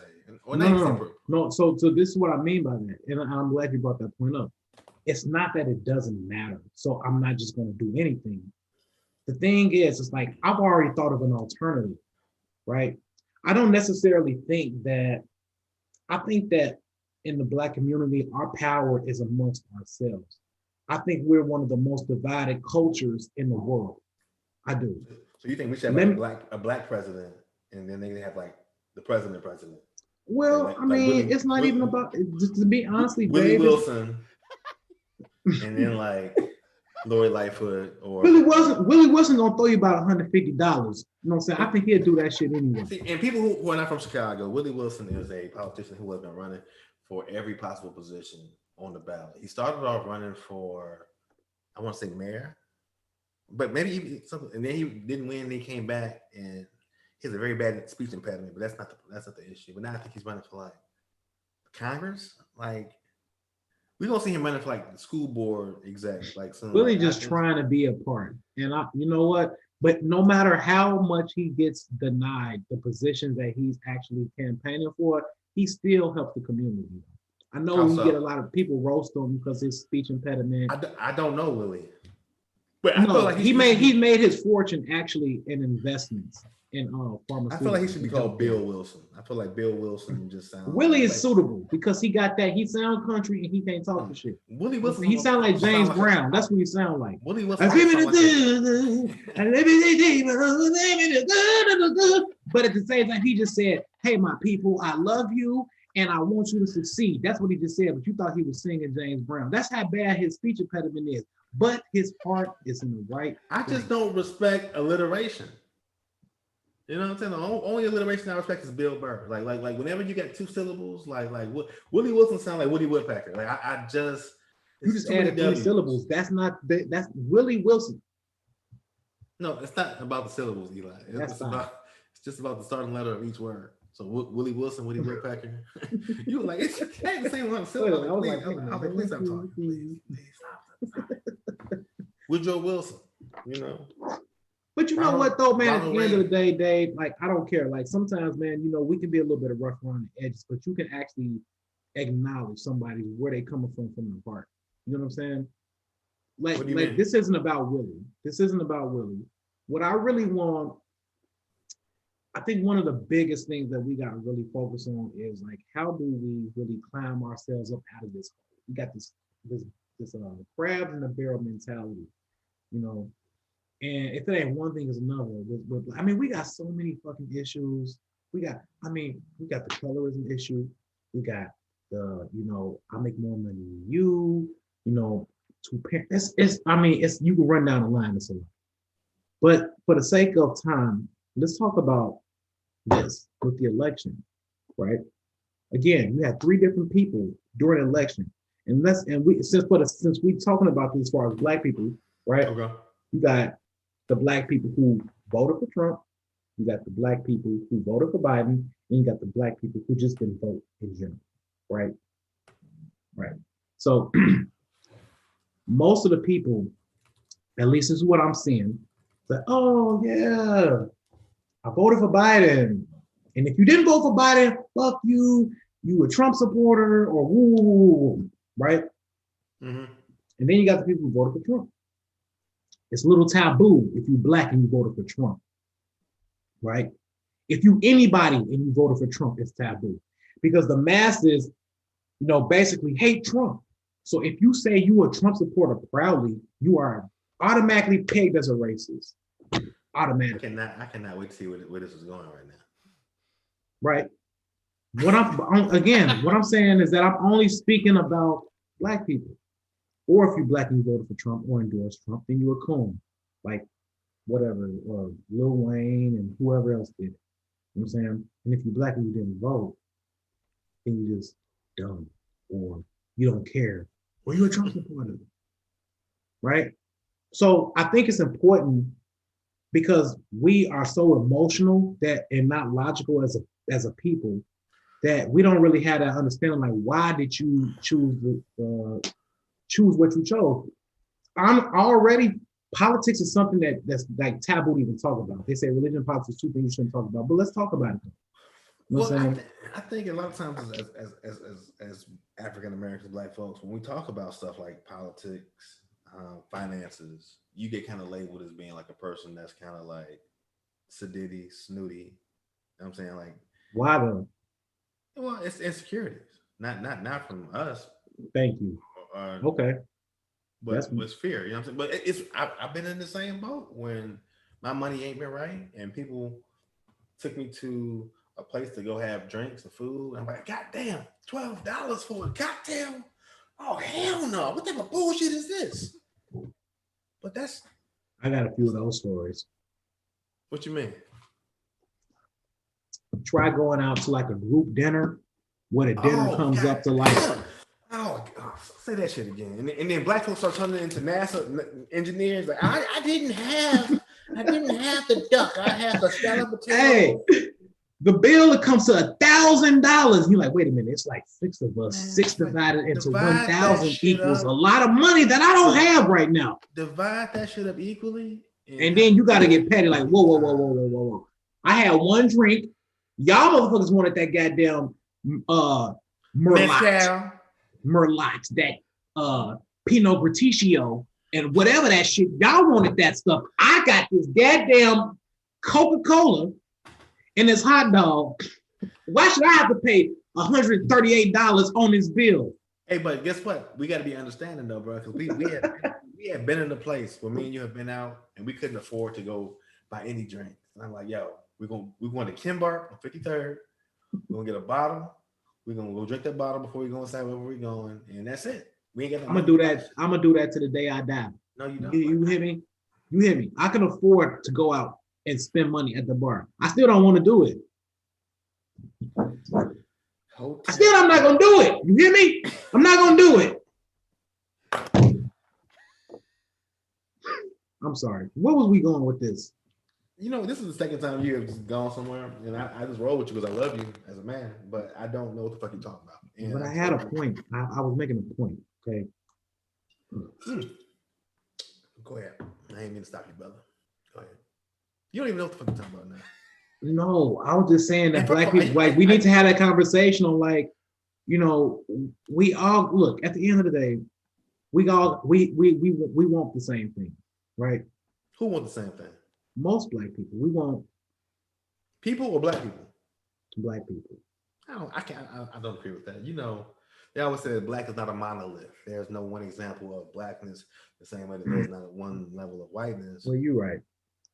No. So this is what I mean by that, and I'm glad you brought that point up. It's not that it doesn't matter, so I'm not just going to do anything. The thing is, it's like I've already thought of an alternative, right? I don't necessarily think that. I think that in the Black community, our power is amongst ourselves. I think we're one of the most divided cultures in the world. I do. So you think we should have like a black president, and then they have like the president. Well, Like I mean, Willie, it's not even about, just to be honestly, Willie Dave, Wilson, and then like Lori Lightfoot or Willie Wilson gonna throw you about $150. You know what I'm saying? I think he'll do that shit anyway. See, and people who are not from Chicago, Willie Wilson is a politician who has been running for every possible position on the ballot. He started off running for, I want to say mayor, but maybe even something, and then he didn't win. And he came back, and he has a very bad speech impediment. But that's not the issue. But now I think he's running for like Congress. Like we're gonna see him running for like the school board exec. Like soon. Willie just trying to be a part, and you know what? But no matter how much he gets denied the positions that he's actually campaigning for, he still helps the community. I know we get a lot of people roast him because his speech impediment. I don't know Willie. But I feel like he made his fortune actually in investments in pharmaceuticals. I feel like he should be called Bill Wilson. I feel like Bill Wilson just sounds. Willie is suitable because he got that. He sound country and he can't talk for shit. Willie Wilson. He sound like James Brown. That's what he sound like. Willie Wilson. But at the same time, he just said, "Hey, my people, I love you and I want you to succeed." That's what he just said. But you thought he was singing James Brown. That's how bad his speech impediment is. But his heart is in the right. I just don't respect alliteration. You know what I'm saying? The only alliteration I respect is Bill Burr. Like whenever you got two syllables, like Willie Wilson sound like Woody Woodpecker. Like I just you just added 3 syllables. That's Willie Wilson. No, it's not about the syllables, Eli. It's just about the starting letter of each word. So Willie Wilson, Woody Woodpecker. You were like, it's the same amount of syllables. I was like, please stop talking. Please stop. Woodrow Wilson, you know. But you know what though, man, at the end of the day, Dave, like I don't care. Like sometimes, man, you know, we can be a little bit of rough around the edges, but you can actually acknowledge somebody where they coming from the heart. You know what I'm saying? Like this isn't about Willie. This isn't about Willie. What I really want, I think one of the biggest things that we got to really focus on is like, how do we really climb ourselves up out of this? We got this crabs in the barrel mentality, you know. And if it ain't one thing, it's another. I mean, we got so many fucking issues. We got the colorism issue. We got the, you know, I make more money than you, you know, two parents. It's you can run down the line. It's a lot. But for the sake of time, let's talk about this with the election, right? Again, we had 3 different people during the election. Since we talking about this as far as black people, right? Okay. You got the black people who voted for Trump, you got the black people who voted for Biden, and you got the black people who just didn't vote in general, right? Right. So most of the people, at least this is what I'm seeing, say, oh yeah, I voted for Biden. And if you didn't vote for Biden, fuck you, you a Trump supporter or woo, right? Mm-hmm. And then you got the people who voted for Trump. It's a little taboo if you're black and you voted for Trump, right? If you anybody and you voted for Trump, it's taboo because the masses, you know, basically hate Trump. So if you say you a Trump supporter proudly, you are automatically pegged as a racist. Automatically. I cannot wait to see where this is going right now. Right. What I'm saying is that I'm only speaking about black people. Or if you're black and you voted for Trump or endorsed Trump, then you're a coon, like whatever, or Lil Wayne and whoever else did it. You know what I'm saying? And if you're black and you didn't vote, then you're just dumb or you don't care or you're a Trump supporter, right? So I think it's important because we are so emotional that and not logical as a people that we don't really have that understanding. Like, why did you choose what you chose? Politics is something that's like taboo to even talk about. They say religion and politics, 2 things you shouldn't talk about, but let's talk about it. You know well, I think a lot of times as African Americans, black folks, when we talk about stuff like politics, finances, you get kind of labeled as being like a person that's kind of like sedity, snooty. You know what I'm saying? Like, why though? Well, it's insecurities, not from us. Thank you. Okay. but was fear. You know what I'm saying? But I've been in the same boat when my money ain't been right, and people took me to a place to go have drinks and food. And I'm like, God damn, $12 for a cocktail? Oh hell no! What type of bullshit is this? But that's I got a few of those stories. what you mean. Try going out to like a group dinner where the dinner comes God up to like damn. Oh, say that shit again. And then black folks start turning into NASA engineers. Like I didn't have the duck. I have the salad potato. Hey, the bill that comes to $1,000. You're like, wait a minute, it's like 6 of us. Man, 6 divided into 1,000 equals a lot of money that I don't have right now. Divide that shit up equally. And then you gotta get petty, like, whoa. I had one drink. Y'all motherfuckers wanted that goddamn Merlot, that Pinot Grigio, and whatever that shit. Y'all wanted that stuff. I got this goddamn Coca-Cola and this hot dog. Why should I have to pay $138 on this bill? Hey, but guess what? We got to be understanding though, bro, because we have been in a place where me and you have been out and we couldn't afford to go buy any drinks. And I'm like, yo, we're going to Kimbar on 53rd. We're gonna get a bottle. We're gonna go drink that bottle before we go inside wherever we're going, and that's it. We ain't got. I'm gonna do that. I'm gonna do that to the day I die. No, you don't. You hear me? You hear me? I can afford to go out and spend money at the bar. I still don't want to do it. I'm not gonna do it. You hear me? I'm not gonna do it. I'm sorry. Where was we going with this? You know, this is the second time you have just gone somewhere, and I just roll with you because I love you as a man, but I don't know what the fuck you're talking about. And but I had a point. I was making a point. Okay. Go ahead. I ain't mean to stop you, brother. Go ahead. You don't even know what the fuck you're talking about now. No, I was just saying that black people, like, we need to have that conversation on, like, you know, we all look at the end of the day, we want the same thing, right? Who wants the same thing? Most black people. We want people or black people? Black people. I don't agree with that. You know, they always say that black is not a monolith. There's no one example of blackness the same way that there's not one level of whiteness. Well, you're right.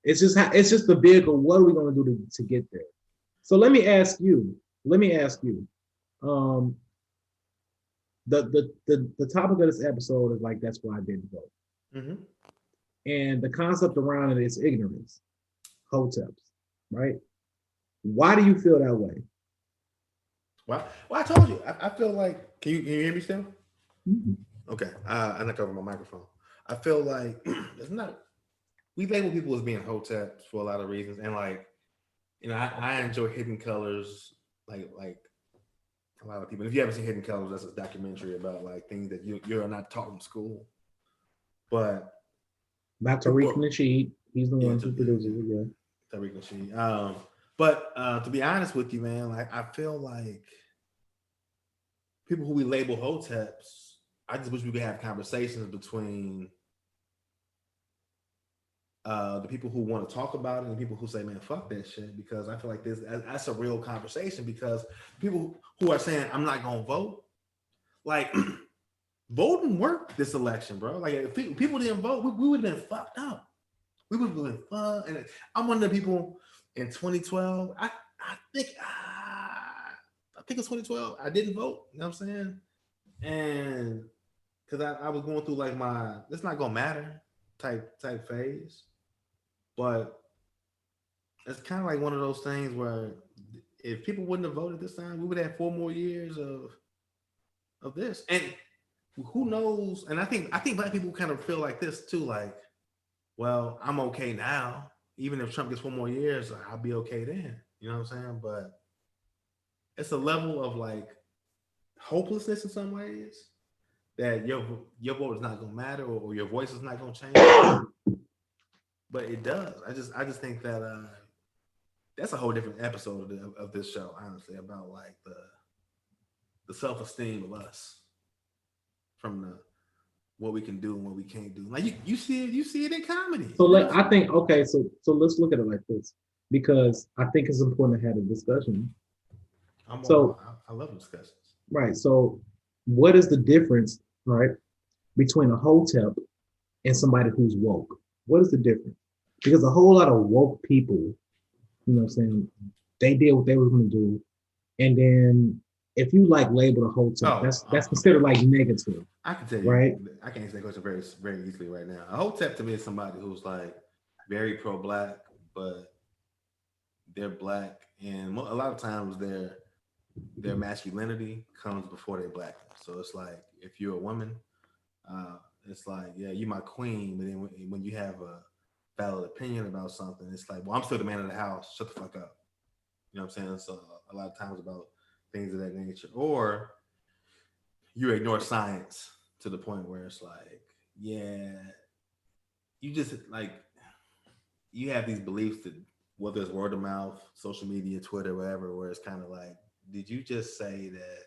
It's just the vehicle. What are we going to do to get there? So let me ask you. The topic of this episode is like, that's why I didn't vote. Mm-hmm. And the concept around it is ignorance, hoteps, right? Why do you feel that way? Well, I told you. I feel like, can you hear me still? Mm-hmm. Okay, I knocked over my microphone. I feel like we label people as being hoteps for a lot of reasons, and like, you know, I enjoy Hidden Colors, like a lot of people. If you haven't seen Hidden Colors, that's a documentary about like things that you're not taught in school, but. About Tariq Nasheed. He's the one who produces it, yeah. Tariq Nasheed. But to be honest with you, man, like I feel like people who we label hoteps, I just wish we could have conversations between the people who want to talk about it and the people who say, man, fuck that shit, because I feel like that's a real conversation, because people who are saying, I'm not going to vote, like, voting worked this election, bro. Like, if people didn't vote, we would have been fucked up. We would have been fucked. And I'm one of the people in 2012. I think it's 2012. I didn't vote. You know what I'm saying? And because I was going through like my "it's not gonna matter" type phase, but it's kind of like one of those things where if people wouldn't have voted this time, we would have 4 more years of this. And who knows? And I think black people kind of feel like this too, like, well, I'm okay now. Even if Trump gets 4 more years, I'll be okay then. You know what I'm saying? But it's a level of like hopelessness in some ways that your vote is not gonna matter, or your voice is not gonna change. But it does. I just think that that's a whole different episode of this show, honestly, about like the self-esteem of us. From what we can do and what we can't do. Like you see it in comedy. So I think, okay, so let's look at it like this, because I think it's important to have a discussion. I love discussions. Right. So what is the difference, right, between a hotep and somebody who's woke? What is the difference? Because a whole lot of woke people, you know what I'm saying, they did what they were going to do. And then if you like label a hotep, Oh, that's considered like negative, I can tell you, right? I can answer that question very, very easily right now. A hotep to me is somebody who's like very pro-black, but they're black, and a lot of times their masculinity comes before their blackness. So it's like if you're a woman, it's like, yeah, you're my queen, but then when you have a valid opinion about something, it's like, well, I'm still the man of the house. Shut the fuck up. You know what I'm saying? So a lot of times about things of that nature, or you ignore science to the point where it's like, yeah, you just like you have these beliefs that whether it's word of mouth, social media, Twitter, whatever, where it's kind of like, did you just say that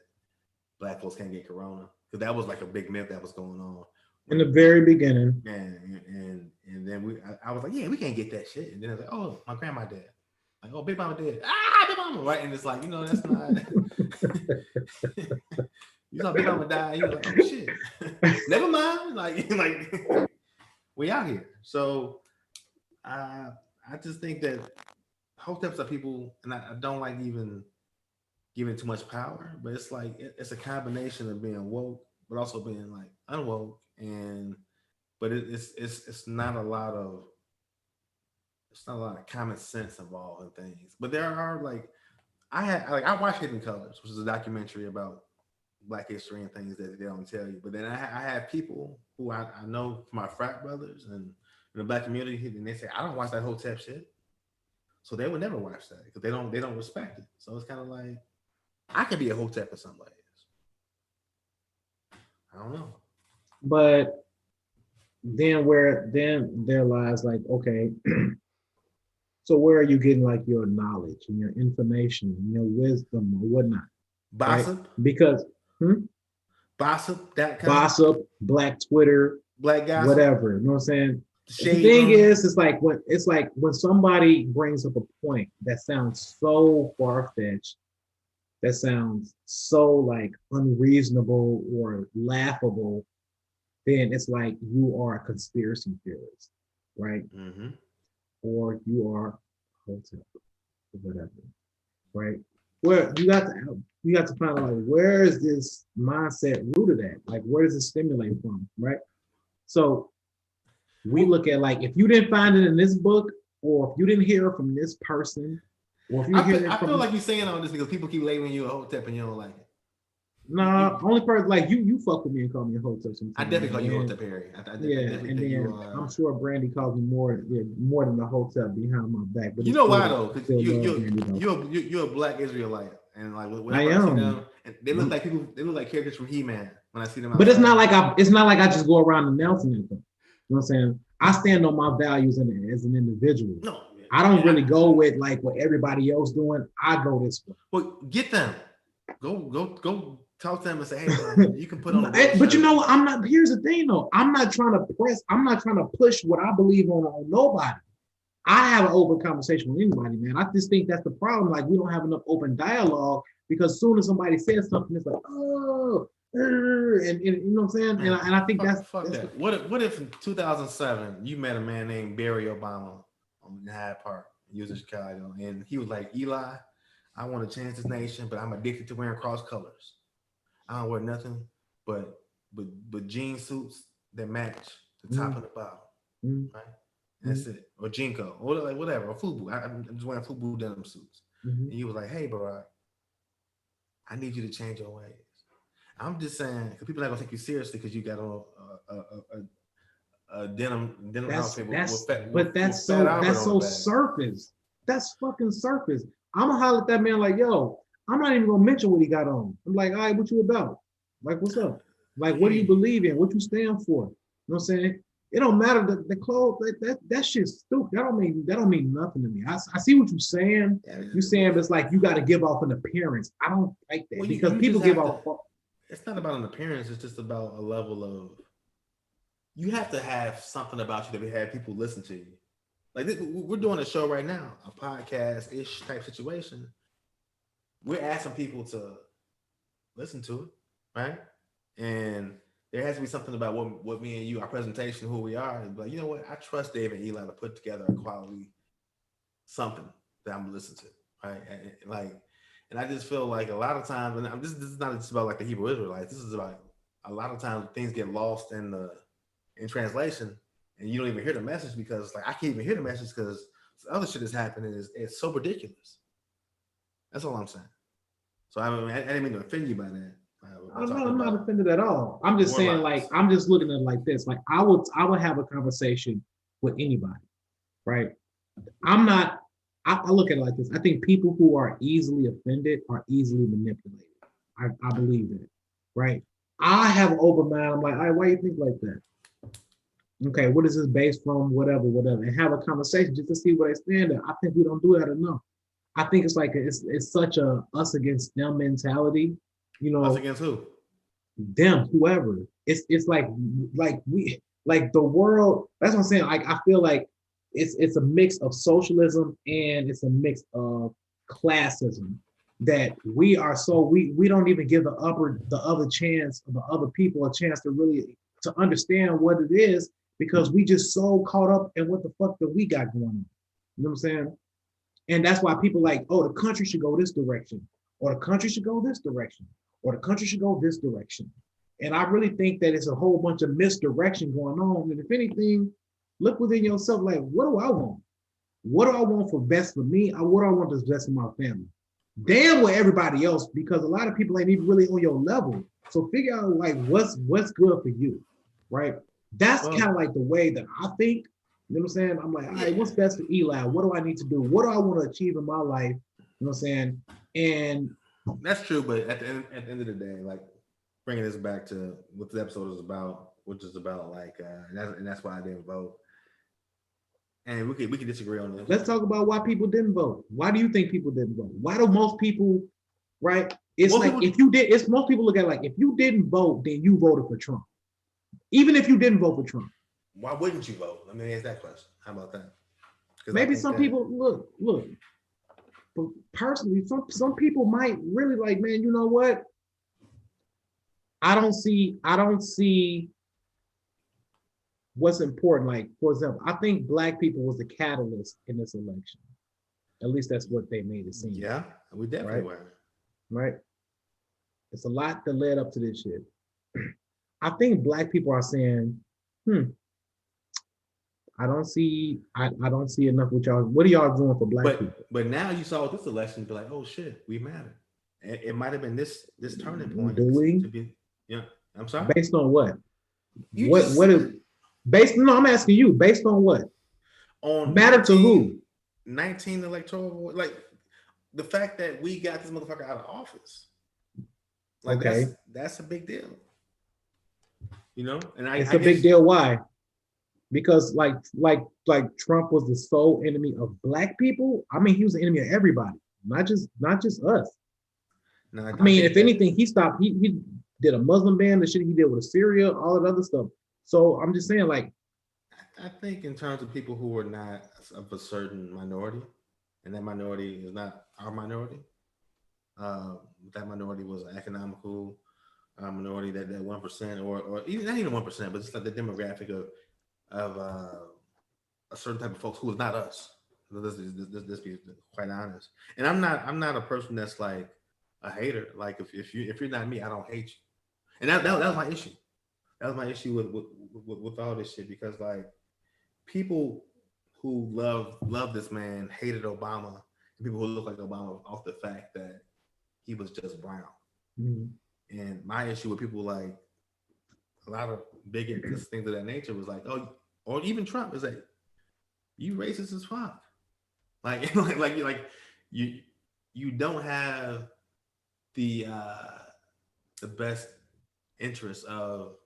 black folks can't get corona? Because that was like a big myth that was going on In the very beginning. and then I was like, yeah, we can't get that shit. And then I was like, oh, my grandma dead. Like, oh, Big Mama dead. Ah, Big Mama, right? And it's like, that's not. You saw Big Mama die. You was like, oh shit. Never mind. Like we out here. So I just think that hoteps are people, and I don't like even giving too much power, but it's like it's a combination of being woke, but also being like unwoke, but it's not a lot of common sense involved in things. But there are like I watched Hidden Colors, which is a documentary about Black history and things that they don't tell you. But then I have people who I know from my frat brothers and in the Black community, and they say I don't watch that hotep shit, so they would never watch that because they don't respect it. So it's kind of like I could be a hotep in some ways. I don't know. But then there lies like, okay, so where are you getting like your knowledge and your information and your wisdom or whatnot? Gossip, right? Because gossip, that kind gossip, Black Twitter, Black gossip, whatever. You know what I'm saying? Shade the thing room. is, it's like when somebody brings up a point that sounds so far-fetched, that sounds so like unreasonable or laughable, then it's like you are a conspiracy theorist, right? Mm-hmm. Or you are hotep or whatever, right? Where you got to find out like where is this mindset rooted at? Like where does it stimulate from, right? So we look at like if you didn't find it in this book, or if you didn't hear it from this person, or if you I feel like you're saying all this because people keep labeling you a hotep and you don't like it. Nah, only person like you fuck with me and call me a hotep sometimes. I definitely call you hotep, Harry. And then I'm sure Brandy calls me more than the hotep behind my back. But you know why though? Because you're a Black Israelite, and like whenever I see them, and they look like people. They look like characters from He-Man when I see them. But it's not like I just go around announcing anything. You know what I'm saying? I stand on my values as an individual. No, I don't really go with like what everybody else doing. I go this way. Well, get them. Go. Talk to them and say, "Hey, man, you can put on." But you know, I'm not. Here's the thing, though. I'm not trying to push what I believe on nobody. I have an open conversation with anybody, man. I just think that's the problem. Like we don't have enough open dialogue because as soon as somebody says something, it's like, oh, and you know what I'm saying. And I think that's that. What if in 2007 you met a man named Barry Obama on Hyde Park? He was in Chicago, and he was like, Eli, I want to change this nation, but I'm addicted to wearing cross colors. I don't wear nothing but jean suits that match the top and the bottom, right? And that's it. Or Jinko, or like whatever, or FUBU. I'm just wearing FUBU denim suits. And he was like, "Hey, Barack, I need you to change your ways." I'm just saying, because people are not gonna take you seriously because you got on a denim outfit. That's so surface. That's fucking surface. I'm gonna holler at that man like, yo. I'm not even gonna mention what he got on. I'm like, all right, what you about? Like, what's up? Like, what do you believe in? What you stand for? You know what I'm saying? It don't matter the clothes. That shit's stupid. That don't mean nothing to me. I see what you're saying. You're saying it's like you got to give off an appearance. I don't like that because people give off. It's not about an appearance. It's just about a level of. You have to have something about you that have people listen to you. Like we're doing a show right now, a podcast-ish type situation. We're asking people to listen to it, right? And there has to be something about what me and you, our presentation, who we are. And like, you know what? I trust Dave and Eli to put together a quality something that I'm gonna listen to, right? And I just feel like a lot of times, and this is not just about like the Hebrew Israelites. This is about a lot of times things get lost in translation, and you don't even hear the message because like I can't even hear the message because other shit is happening. It's so ridiculous. That's all I'm saying. So I mean, I didn't mean to offend you by that. I'm not offended at all. I'm just saying, like, I'm just looking at it like this. Like, I would have a conversation with anybody, right? I'm not. I look at it like this. I think people who are easily offended are easily manipulated. I believe that, right? I have an open mind. I'm like, all right, why you think like that? Okay, what is this based from? Whatever, and have a conversation just to see where they stand at. I think we don't do that enough. I think it's like it's such a us against them mentality. You know, us against who? Them, whoever. It's like we like the world. That's what I'm saying. Like I feel like it's a mix of socialism and it's a mix of classism that we are so we don't even give the other chance of the other people a chance to really to understand what it is because we just so caught up in what the fuck that we got going on. You know what I'm saying? And that's why people like, oh, the country should go this direction, or the country should go this direction, or the country should go this direction. And I really think that it's a whole bunch of misdirection going on. And if anything, look within yourself, like, what do I want? What do I want for best for me? What do I want that's best for my family? Damn with everybody else, because a lot of people ain't even really on your level. So figure out like what's good for you, right? That's kind of like the way that I think. You know what I'm saying? I'm like, all right, what's best for Eli? What do I need to do? What do I want to achieve in my life? You know what I'm saying? And that's true, but at the end of the day, like bringing this back to what the episode is about, which is about like, and that's why I didn't vote. And we can disagree on this. Let's talk about why people didn't vote. Why do you think people didn't vote? Why do most people, right? It's most like people, if you did, it's most people look at it like if you didn't vote, then you voted for Trump. Even if you didn't vote for Trump. Why wouldn't you vote? Let me ask that question. How about that? Maybe some people look. But personally, some people might really like, man, you know what? I don't see what's important. Like, for example, I think Black people was the catalyst in this election. At least that's what they made it seem. Yeah, we definitely were. Right? It's a lot that led up to this shit. I think Black people are saying, I don't see enough with y'all. What are y'all doing for Black people? But now you saw this election, be like, oh shit, we matter. It might have been this turning point. Yeah, I'm sorry. Based on what? I'm asking you, based on what? On matter to who? 19 electoral, like the fact that we got this motherfucker out of office. Like that's a big deal. You know, and it's a big deal. Why? Because like Trump was the sole enemy of Black people. I mean, he was the enemy of everybody, not just us. No, I mean, if anything, he stopped. He did a Muslim ban, the shit he did with Syria, all that other stuff. So I'm just saying, like, I think in terms of people who are not of a certain minority, and that minority is not our minority. That minority was an economical minority, that 1%, or even not even 1%, but just like the demographic of a certain type of folks who is not us. Let's be quite honest. And I'm not a person that's like a hater. Like if you're not me, I don't hate you. And that was my issue. That was my issue with all this shit, because like people who love this man hated Obama, and people who look like Obama off the fact that he was just brown. Mm-hmm. And my issue with people like a lot of bigots, things of that nature, was like, oh, or even Trump is like, you racist as fuck. Like you don't have the best interests of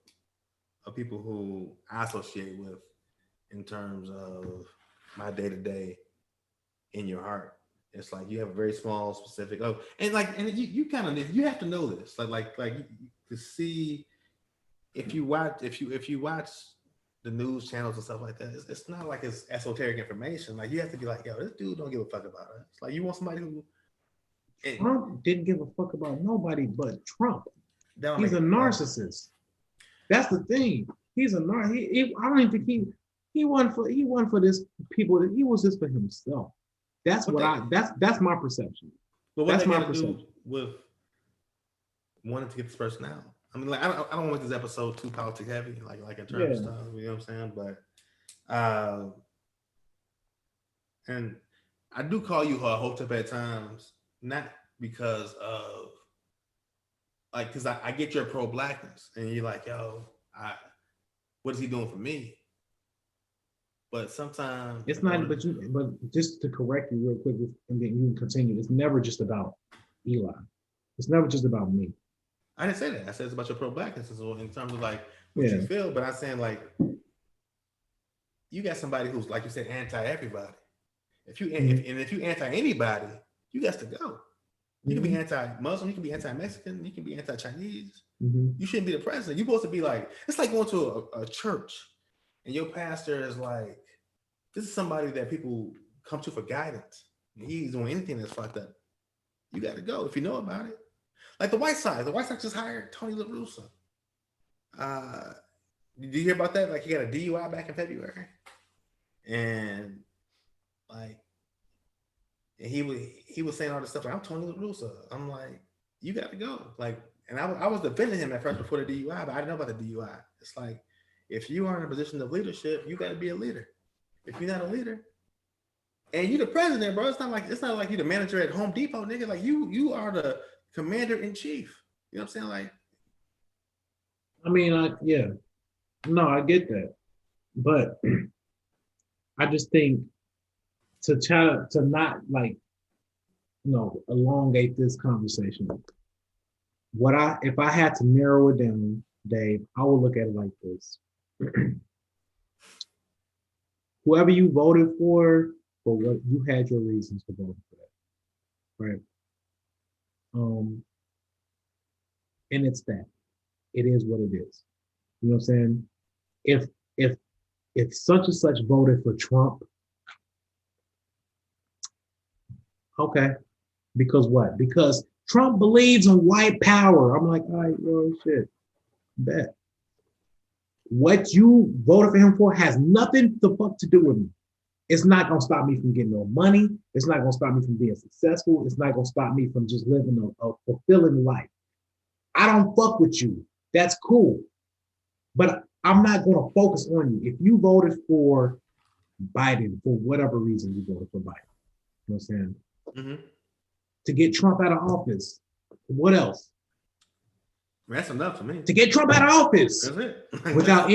people who I associate with in terms of my day-to-day in your heart. It's like you have a very small specific and you kind of you have to know this like to see if you watch the news channels and stuff like that. It's not like it's esoteric information. Like you have to be like, yo, this dude don't give a fuck about us. Like you want somebody who Trump didn't give a fuck about nobody but Trump. He's a narcissist. That's the thing. He's a nar. I don't even think he won for this people. He was just for himself. That's that's my perception. But what That's they my got to do perception. with wanting to get this person out? I mean, like I don't want this episode too politic heavy, like in terms of stuff. You know what I'm saying? But and I do call you Hotep at times, not because of like, because I get your pro blackness, and you're like, yo, what is he doing for me? But sometimes It's not, but just to correct you real quick, and then you can continue. It's never just about Eli. It's never just about me. I didn't say that. I said it's about your pro blackness in terms of like what you feel. But I'm saying like you got somebody who's, like you said, anti everybody. If you anti anybody, you got to go. You can be anti-Muslim, you can be anti-Mexican, you can be anti-Chinese. You shouldn't be the president. You're supposed to be like, it's like going to a church and your pastor is like, this is somebody that people come to for guidance. He's doing anything that's fucked up. You got to go if you know about it. Like the White Sox just hired Tony La Russa. Did you hear about that? Like he got a DUI back in February. And like, and he was saying all this stuff like, I'm Tony La Russa. I'm like, you got to go. Like, and I was defending him at first before the DUI, but I didn't know about the DUI. It's like, if you are in a position of leadership, you got to be a leader. If you're not a leader, and you're the president, bro, it's not like you're the manager at Home Depot, nigga. Like you are the commander in chief. You know what I'm saying? Like, I mean, yeah, no, I get that, but I just think to try to not like, elongate this conversation. If I had to narrow it down, Dave, I would look at it like this. Whoever you voted for what you had your reasons for voting for that, right? And it's that. It is what it is. You know what I'm saying? If such and such voted for Trump, okay, because what? Because Trump believes in white power. I'm like, all right, well, shit, bet. What you voted for him for has nothing the fuck to do with me. It's not gonna stop me from getting no money. It's not gonna stop me from being successful. It's not gonna stop me from just living a fulfilling life. I don't fuck with you. That's cool. But I'm not gonna focus on you. If you voted for Biden for whatever reason you voted for Biden, you know what I'm saying? Mm-hmm. To get Trump out of office. What else? That's enough for me. To get Trump out of office. That's it. without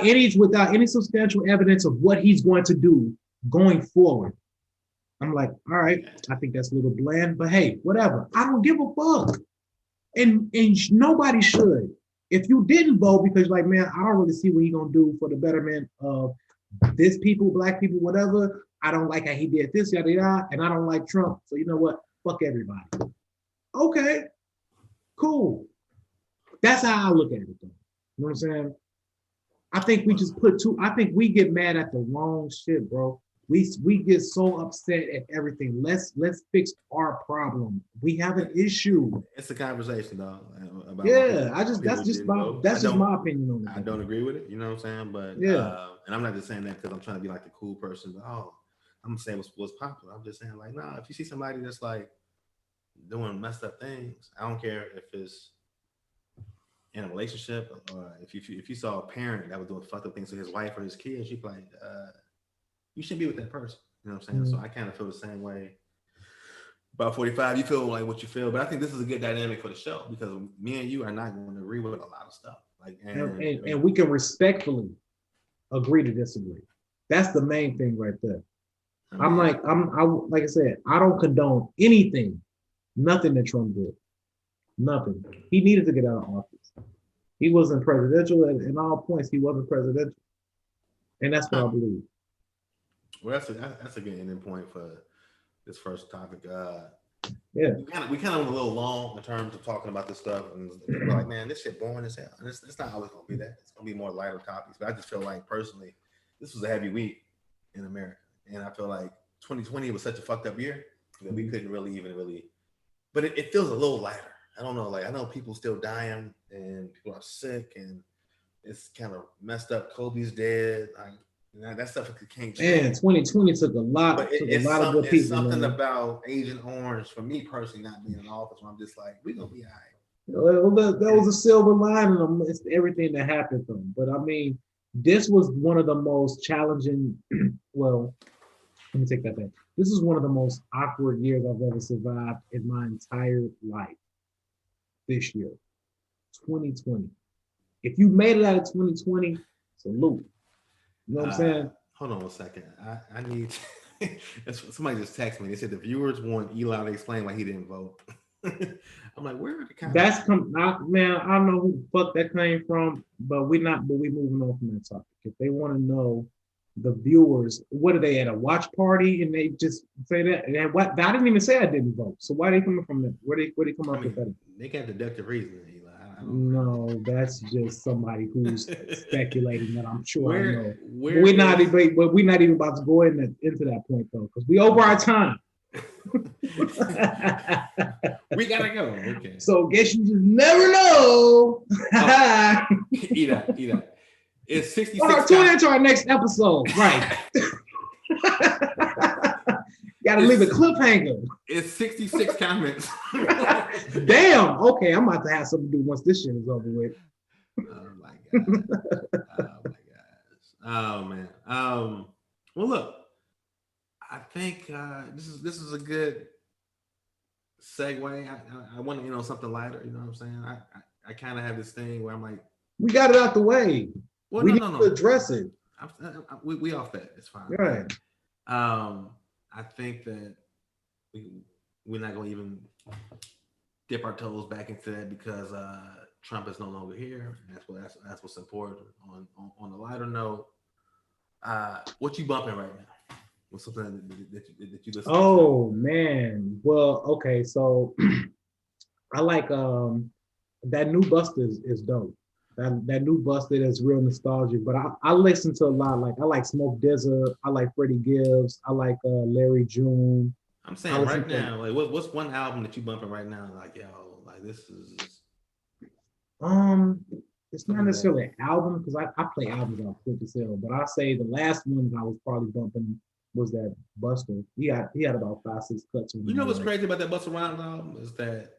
any substantial evidence of what he's going to do going forward. I'm like, all right, I think that's a little bland, but hey, whatever. I don't give a fuck. And nobody should. If you didn't vote because you're like, man, I don't really see what he's gonna do for the betterment of this people, black people, whatever. I don't like how he did this, yada yada, and I don't like Trump. So you know what? Fuck everybody. Okay, cool. That's how I look at it, though. You know what I'm saying? I think we just I think we get mad at the wrong shit, bro. We get so upset at everything. Let's fix our problem. We have an issue. It's a conversation, though. About that's just my opinion on it. I don't agree with it. You know what I'm saying? But yeah, and I'm not just saying that because I'm trying to be like the cool person. But, I'm saying what's popular. I'm just saying like, nah. If you see somebody that's like doing messed up things, I don't care if it's in a relationship or if you saw a parent that was doing fucked up things to his wife or his kids, you'd be like, you shouldn't be with that person. You know what I'm saying? Mm-hmm. So I kind of feel the same way. About 45, you feel like what you feel, but I think this is a good dynamic for the show because me and you are not going to agree with a lot of stuff. Like, and we can respectfully agree to disagree. That's the main thing right there. Like I said, I don't condone nothing that Trump did. Nothing. He needed to get out of office. He wasn't presidential in all points. He wasn't presidential, and that's what I believe. Well, that's a good ending point for this first topic. Yeah, we kind of went a little long in terms of talking about this stuff, and we're like, man, this shit boring as hell. And it's not always gonna be that. It's gonna be more lighter topics. But I just feel like personally, this was a heavy week in America, and I feel like 2020 was such a fucked up year that we couldn't really. But it feels a little lighter. I don't know. Like I know people still dying and people are sick, and it's kind of messed up. Kobe's dead. Like, you know, that stuff can't change. Man, 2020 took a lot, But a lot of good it's people. something Man. about Agent Orange for me personally not being in office. Where I'm just like, we're gonna be all right. Well, that was a silver lining amidst everything that happened to him. But I mean, this was one of the most challenging. Well, let me take that back. This is one of the most awkward years I've ever survived in my entire life. This year, 2020. If you made it out of 2020, salute. You know what I'm saying? Hold on a second. I need somebody just texted me. They said the viewers want Eli to explain why he didn't vote. I'm like, where are the comments? Man, I don't know who the fuck that came from, but we moving on from that topic. If they want to know the viewers, what are they at a watch party and they just say that? And what I didn't even say I didn't vote. So why are they coming from that? Where they come up with that? They got deductive reasoning, Eli. No, that's just somebody who's speculating that I'm sure I know. We're not even about to go into that point though, because we over our time. We gotta go. Okay. So guess you just never know. Eat that. It's 66. All right, tune into our next episode. Right. Gotta leave a cliffhanger. It's 66 comments. Damn. Okay, I'm about to have something to do once this shit is over with. Oh my god. Oh my gosh. Oh man. Well, look. I think this is a good segue. I want to end on something lighter. You know what I'm saying? I kind of have this thing where I'm like, we got it out the way. Well, we need to address it. We off that. It's fine. Right. I think that we're not going to even dip our toes back into that because Trump is no longer here. That's what's important. On a lighter note, what you bumping right now? What's something that you listen to? Oh man. Well, okay, so I like that new Busta is dope. That new Busta is real nostalgic. But I listen to a lot. Like I like Smoke DZA, I like Freddie Gibbs, I like Larry June. I'm saying right now, like what's one album that you bumping right now? Like yo, like this is. It's not necessarily an album because I play albums on quick as hell. But I say the last one I was probably bumping was that Busta. He had about 5-6 cuts. You know what's crazy about that Busta Rhymes album is that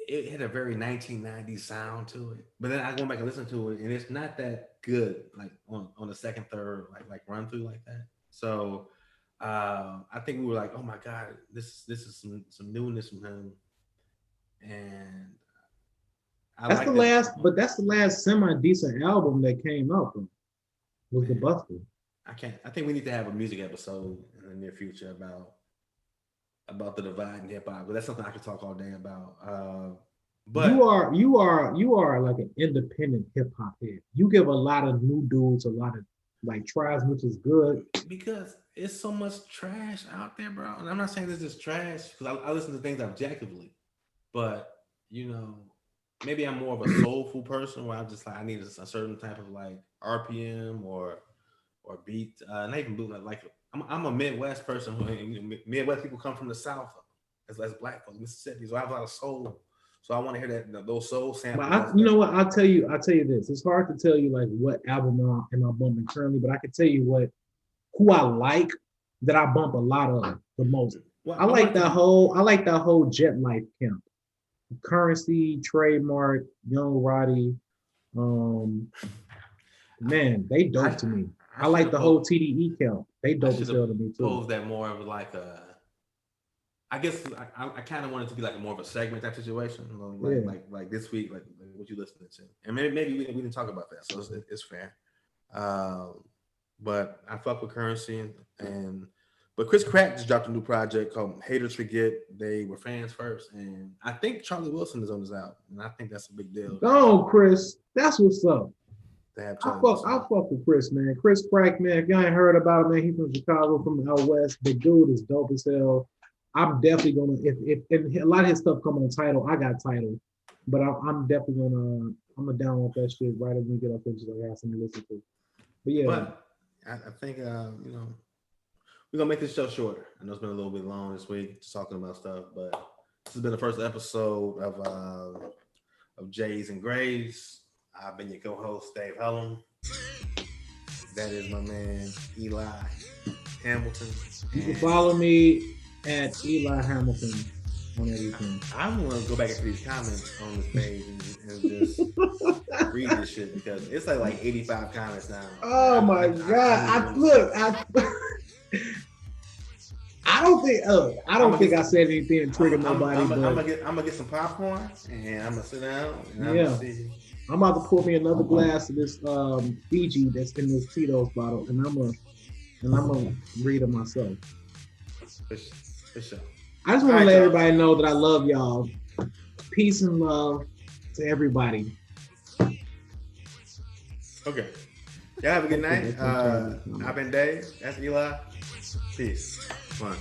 it had a very 1990s sound to it. But then I go back and listen to it, and it's not that good, like on the second, third, like run through like that. So I think we were like, oh my god, this is some newness from him, and that's the last semi-decent album that came out was the Busta. I think we need to have a music episode in the near future about the divide in hip hop, but that's something I could talk all day about. But you are like an independent hip hop head. You give a lot of new dudes a lot of like tries, which is good because it's so much trash out there, bro. And I'm not saying this is trash because I listen to things objectively, but you know, maybe I'm more of a soulful person where I'm just like I need a certain type of like RPM or beat, not even boot. Like I'm a Midwest person. Midwest people come from the South as black folks, Mississippi. So I have a lot of soul. So I want to hear those soul samples. You know what? I'll tell you this. It's hard to tell you like what album am I bumping currently, but I can tell you who I like that I bump a lot of the most. Well, I like that whole Jet Life camp. Currency, Trademark, Young Roddy. Man, they dope to me. I like the whole TDE count. They dope as hell to me too. Suppose that more of like a. I guess I kind of want it to be like more of a segment type situation, like this week, like what you listening to, and maybe we didn't talk about that, so it's fair. But I fuck with Currency but Chris Crack just dropped a new project called Haters Forget They Were Fans First, and I think Charlie Wilson is on this album, and I think that's a big deal. Oh, Chris, that's what's up. I fuck with Chris, man. Chris Crack, man. If y'all ain't heard about him, man, he's from Chicago, from out west. The dude is dope as hell. I'm definitely gonna if a lot of his stuff come on Tidal. I got Tidal, but I'm definitely gonna download that shit right as we get up there so I have something to listen to. But yeah, but I think you know we're gonna make this show shorter. I know it's been a little bit long this week, just talking about stuff, but this has been the first episode of Jays and Grays. I've been your co-host, Dave Hellum. That is my man, Eli Hamilton. You can follow me at Eli Hamilton on everything. I'm gonna go back into these comments on this page and just read this shit because it's like 85 comments now. Oh my God! I don't think I said anything to trigger nobody. I'm gonna get some popcorn and I'm gonna sit down and I'm gonna see. I'm about to pour me another glass of this Fiji that's in this Tito's bottle, and I'm gonna read it myself. For sure. I just want to let everybody know that I love y'all. Peace and love to everybody. Okay. Y'all have a good night. I've been Dave. That's Eli. Peace. Fun.